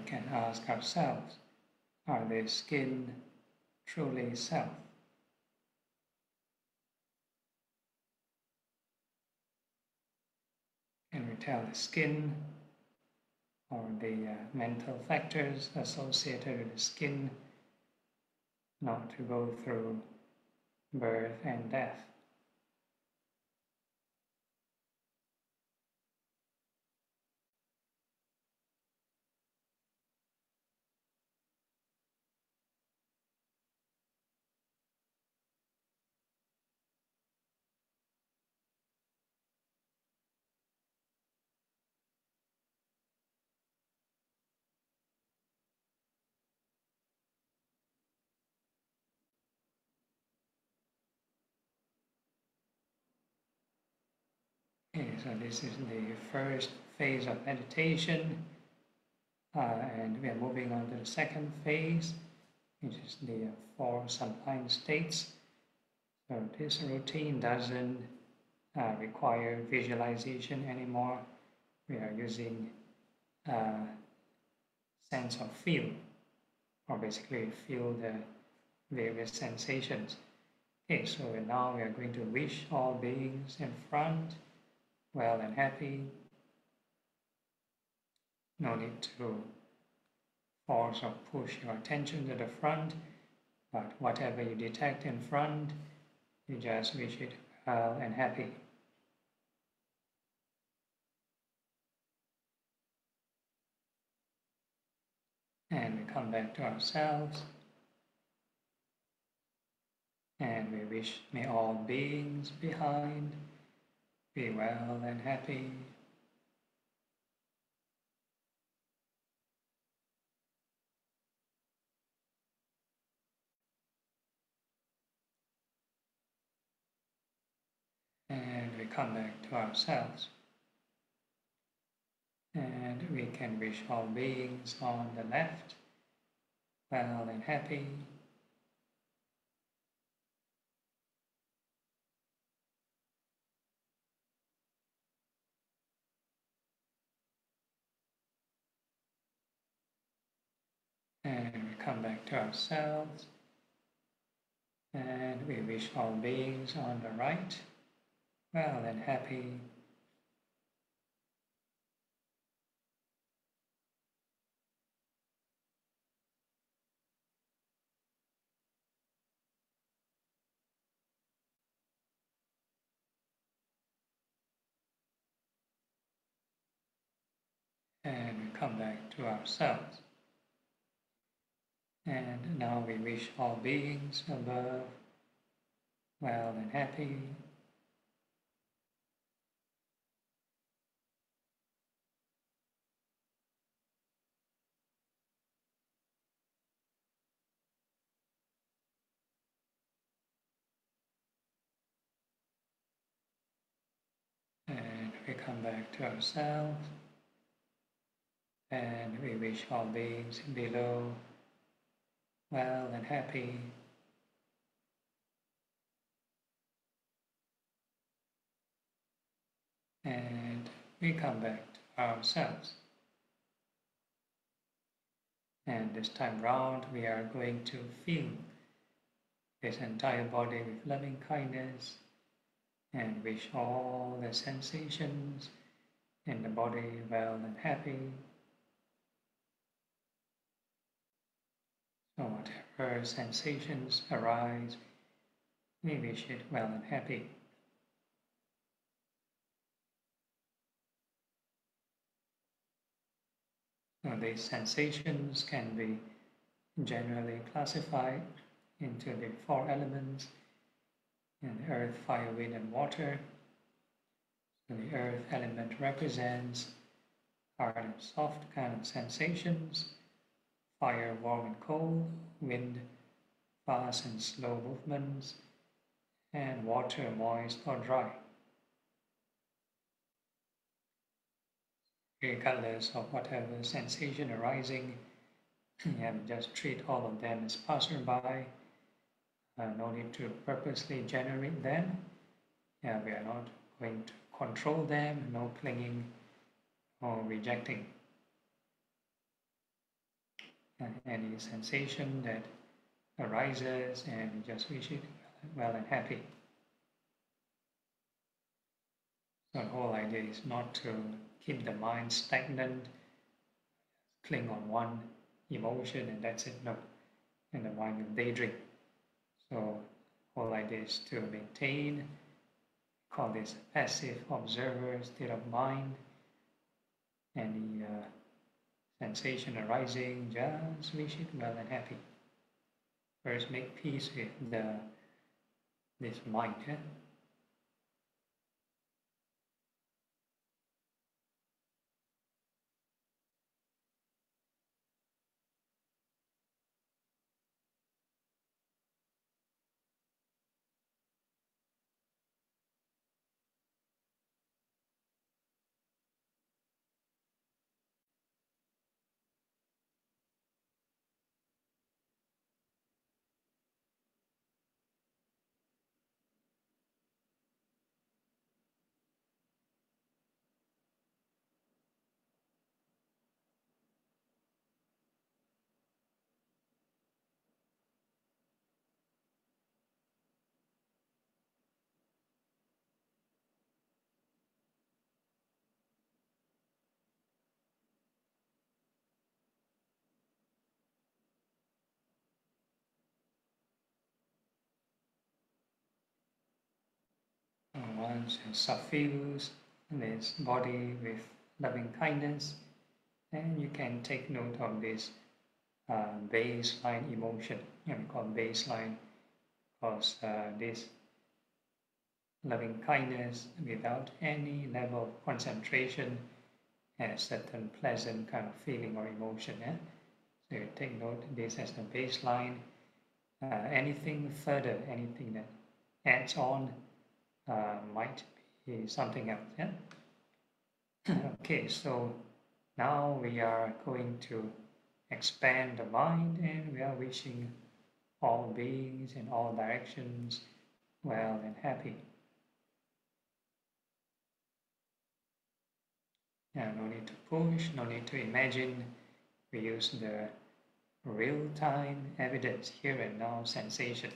can ask ourselves, are the skin truly self? Can we tell the skin or the mental factors associated with the skin not to go through birth and death? Okay, so this is the first phase of meditation, and we are moving on to the second phase, which is the four sublime states. So this routine doesn't require visualization anymore. We are using sense of feel, or basically feel the various sensations. Okay, so now we are going to wish all beings in front well and happy. No need to force or push your attention to the front, but whatever you detect in front, you just wish it well and happy. And we come back to ourselves, and we wish may all beings behind be well and happy. And we come back to ourselves. And we can wish all beings on the left well and happy. And we come back to ourselves. And we wish all beings on the right well and happy. And we come back to ourselves. And now we wish all beings above well and happy. And we come back to ourselves. And we wish all beings below well and happy. And we come back to ourselves. And this time round, we are going to fill this entire body with loving kindness and wish all the sensations in the body well and happy. So whatever sensations arise, we wish it well and happy. So these sensations can be generally classified into the four elements in earth, fire, wind, and water. So the earth element represents hard and soft kind of sensations, fire, warm and cold, wind, fast and slow movements, and water, moist or dry. Regardless of whatever sensation arising, and just treat all of them as passerby. No need to purposely generate them. We are not going to control them, no clinging or rejecting. any sensation that arises, and you just wish it well and happy. So the whole idea is not to keep the mind stagnant, cling on one emotion and that's it. No, and the mind will daydream. So whole idea is to maintain, call this passive observer state of mind. Any sensation arising, just wish it well and happy. First, make peace with this mind. Once you suffuse this body with loving kindness, then you can take note of this baseline emotion. We call baseline because this loving kindness without any level of concentration and a certain pleasant kind of feeling or emotion. So you take note of this as the baseline. Anything further, anything that adds on might be something else. Okay, so now we are going to expand the mind, and we are wishing all beings in all directions well and happy. Now, no need to push, no need to imagine. We use the real-time evidence, here and now sensations.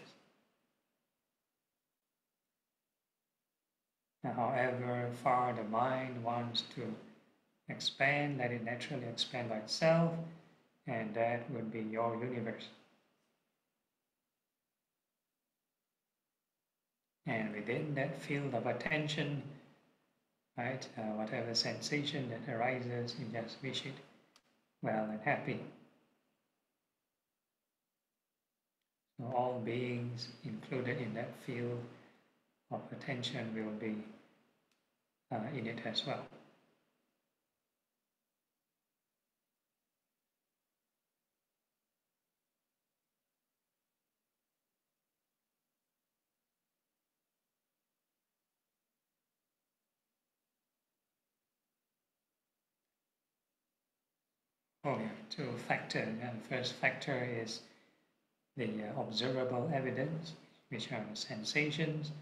Now, however far the mind wants to expand, let it naturally expand by itself, and that would be your universe. And within that field of attention, right, whatever sensation that arises, you just wish it well and happy. So all beings included in that field of attention will be in it as well. Oh, we have two factors. And the first factor is the observable evidence, which are the sensations,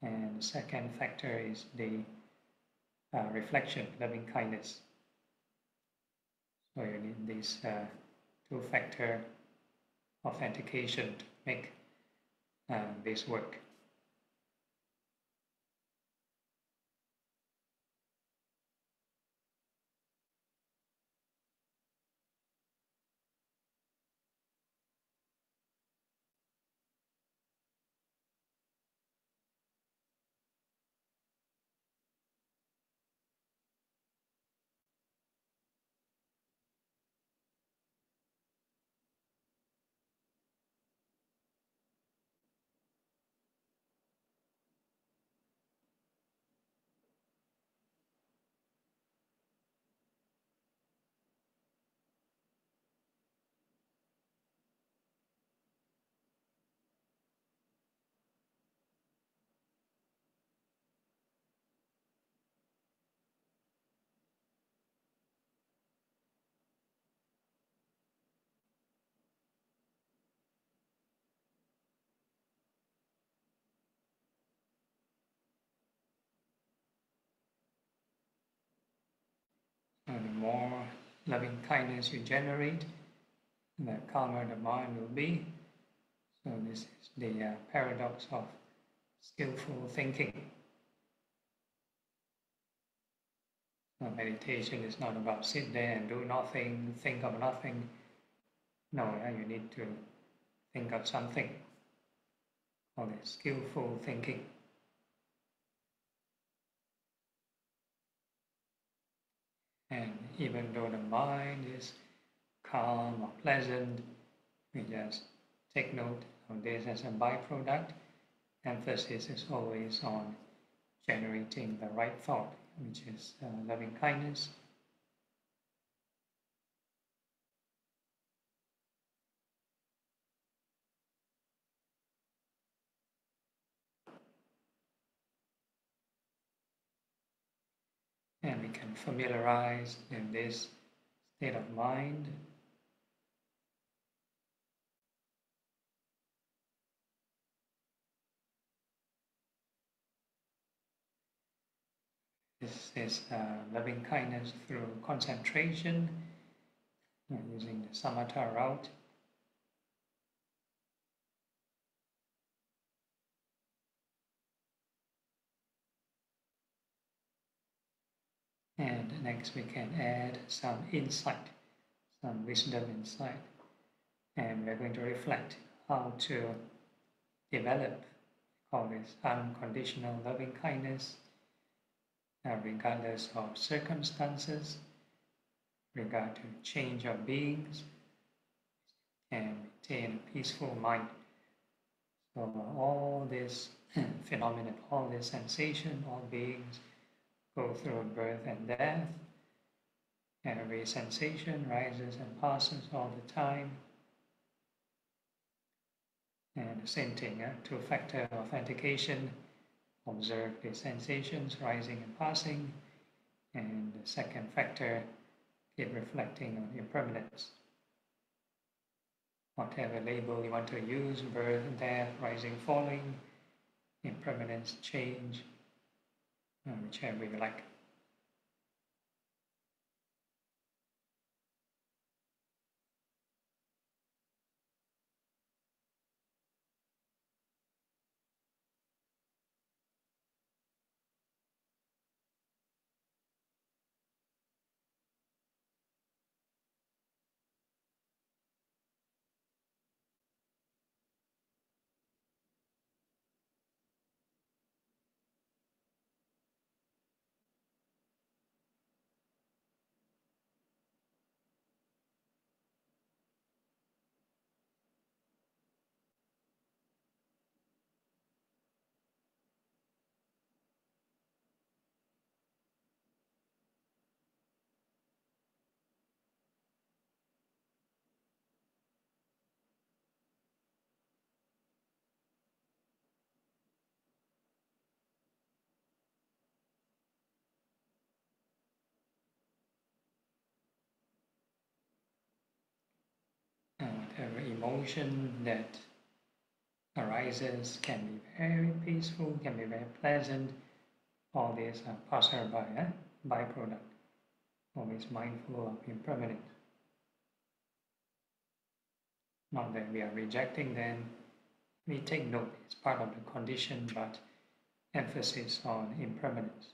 and the second factor is the reflection, loving kindness. So you need these two-factor authentication to make this work. The more loving kindness you generate, the calmer the mind will be. So this is the paradox of skillful thinking. So meditation is not about sit there and do nothing, think of nothing. No, you need to think of something. Called skillful thinking. And even though the mind is calm or pleasant, we just take note of this as a byproduct. Emphasis is always on generating the right thought, which is loving kindness. And we can familiarize in this state of mind. This is loving kindness through concentration, using the samatha route. And next we can add some insight, some wisdom insight. And we're going to reflect how to develop, call this unconditional loving kindness, regardless of circumstances, regard to change of beings, and maintain a peaceful mind. So all this phenomenon, all this sensation, all beings go through birth and death. Every sensation rises and passes all the time. And the same thing, two-factor authentication, observe the sensations rising and passing. And the second factor, keep reflecting on impermanence. Whatever label you want to use, birth, death, rising, falling, impermanence, change, whichever you like. Whatever emotion that arises can be very peaceful, can be very pleasant. All these are passerby, byproduct. Always mindful of impermanence. Not that we are rejecting them. We take note, it's part of the condition, but emphasis on impermanence.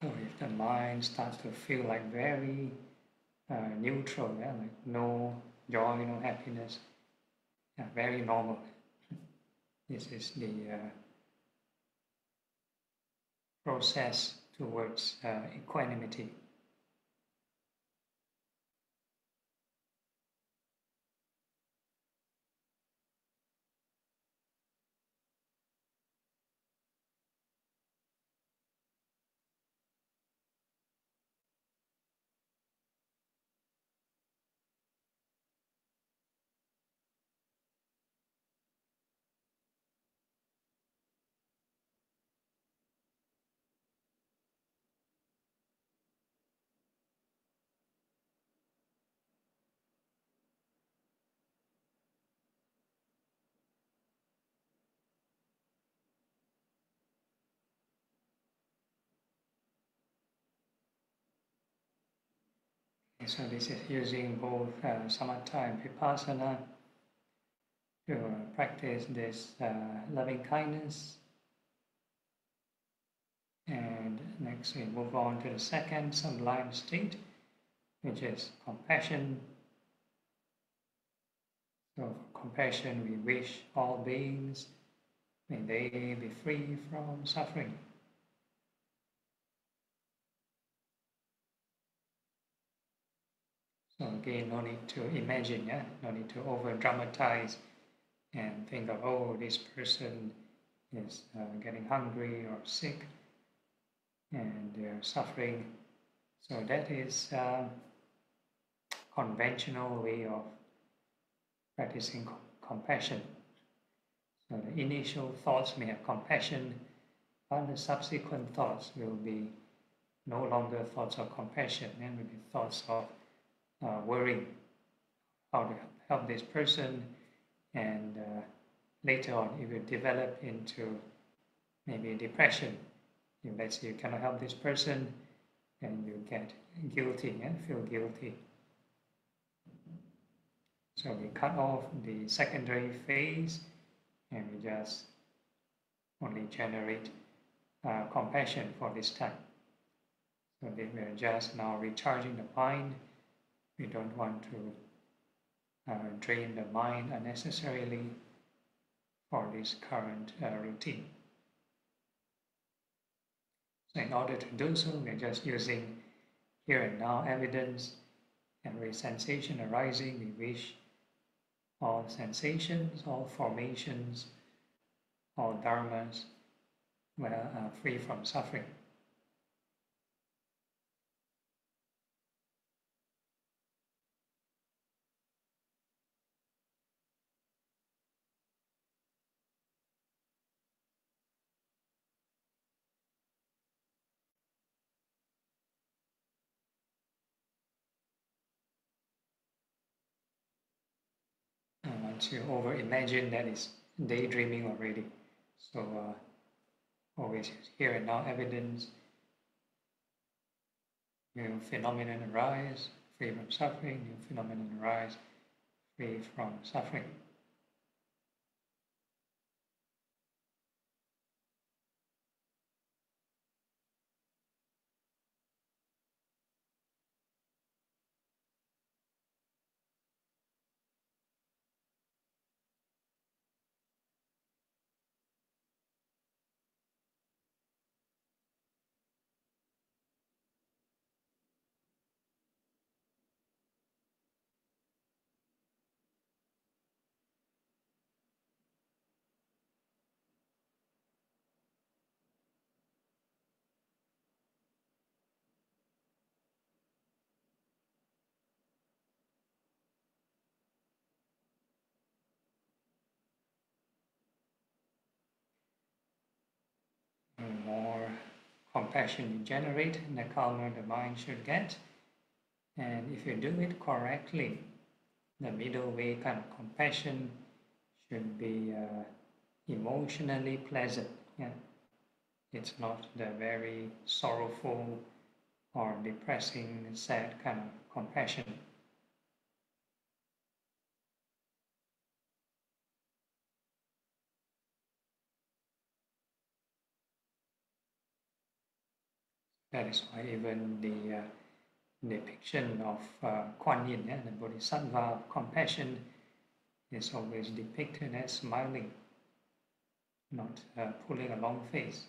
So if the mind starts to feel like very neutral, like no joy, no happiness, very normal. This is the process towards equanimity. so this is using both samatha and vipassana to practice this loving kindness. And next we move on to the second sublime state, which is compassion. So for compassion, we wish all beings, may they be free from suffering. So again, no need to imagine, yeah? No need to over-dramatize and think of, oh, this person is getting hungry or sick and they're suffering. So that is a conventional way of practicing compassion. So the initial thoughts may have compassion, but the subsequent thoughts will be no longer thoughts of compassion, and will be thoughts of worrying how to help this person, and later on it will develop into maybe depression. If let's say you cannot help this person, then you get guilty and feel guilty. So we cut off the secondary phase and we just only generate compassion for this time. So that we are just now recharging the mind. We don't want to drain the mind unnecessarily for this current routine. So in order to do so, we're just using here and now evidence, and with sensation arising, we wish all sensations, all formations, all dharmas were free from suffering. And once you over-imagine, that is daydreaming already. So always here and now evidence, new phenomenon arise, free from suffering, new phenomenon arise, free from suffering. The more compassion you generate, the calmer the mind should get. And if you do it correctly, the middle way kind of compassion should be emotionally pleasant. Yeah? It's not the very sorrowful or depressing, sad kind of compassion. That is why even the depiction of Kuan Yin, the Bodhisattva of compassion, is always depicted as smiling, not pulling a long face.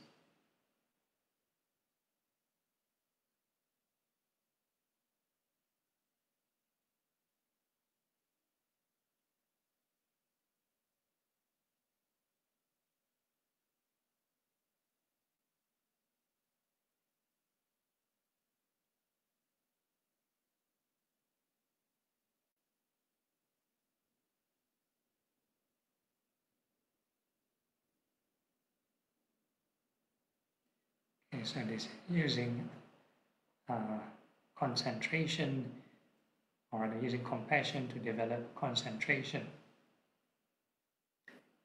Okay, so this using concentration, or using compassion to develop concentration.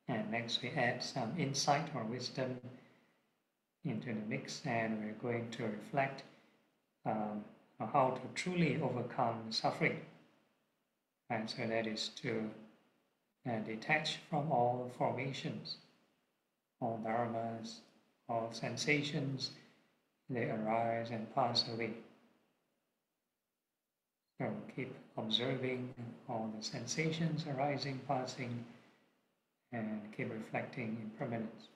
And next we add some insight or wisdom into the mix, and we're going to reflect how how to truly overcome suffering. And so that is to detach from all formations, all dharmas, all sensations. They arise and pass away. So keep observing all the sensations arising, passing, and keep reflecting impermanence.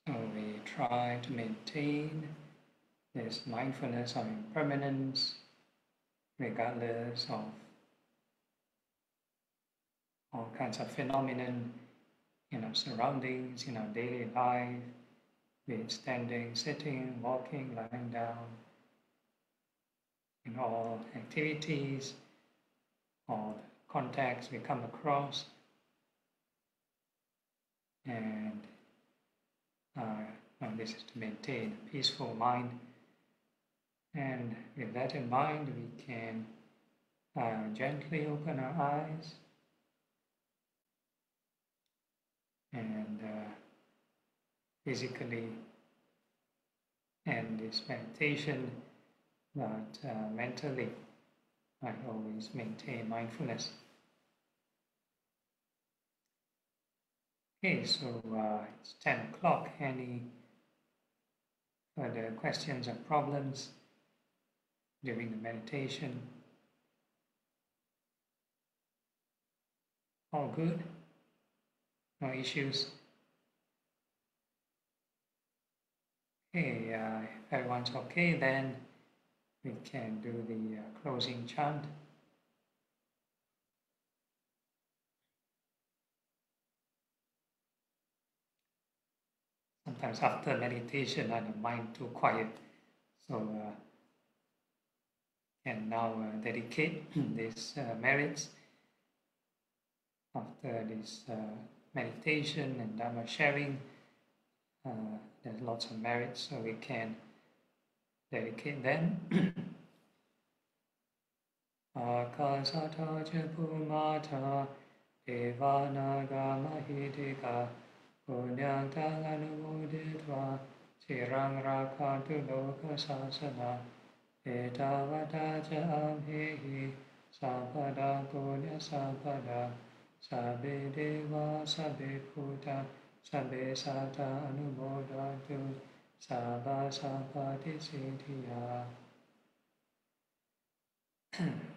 So we try to maintain this mindfulness of impermanence regardless of all kinds of phenomenon in our surroundings, in our daily life, be it standing, sitting, walking, lying down, in all activities, all contacts we come across, and this is to maintain a peaceful mind. And with that in mind, we can gently open our eyes and physically end this meditation, but mentally I always maintain mindfulness. Okay, so it's 10 o'clock. Any further questions or problems during the meditation? All good? No issues? Okay, if everyone's okay, then we can do the closing chant. Sometimes after meditation, the mind too quiet, so can now dedicate these merits after this meditation and Dhamma sharing. There's lots of merits, so we can dedicate them. Akasata Chapumata Devanaga Mahidika Punyantang Anumoditva Chirang Rakantu Loka Sasana Etavata Amhehi Sapada Punya Sapada Sabe Deva Sabe Puta Sabe Sata Anumodatu Sabha Sapati Siddhya.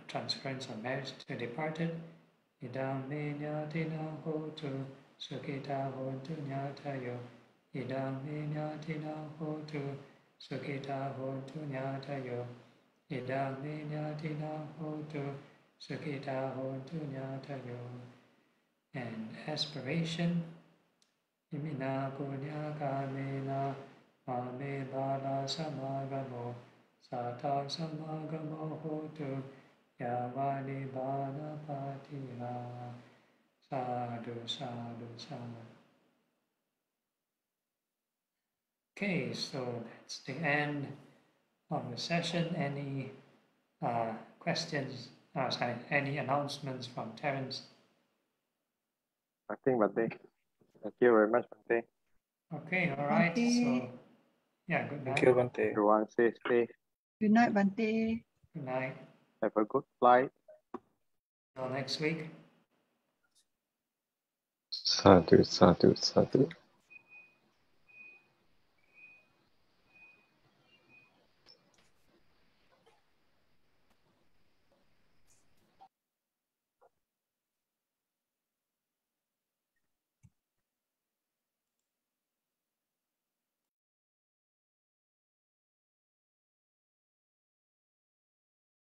Transference of merits to departed. Idam me nyatina hotu sukita hotu nyatayo. Idam me nyatina hotu sukita hotu nyatayo. Idam me nyatina hotu sukita hotu nyatayo. And aspiration. Imina punya kamena mame bala samagamo. Satang samagamo hotu yavani bana patiha. Sadhu, sadhu, sadhu. Okay, so that's the end of the session. Any questions? Sorry, any announcements from Terence? Nothing, Bhante. Thank you very much, Bhante. Okay, all right. So, yeah, good night. Thank you, Bhante. Everyone stay safe. Good night, Bhante. Good night. Have a good flight. Till next week. Sadhu, sadhu, sadhu.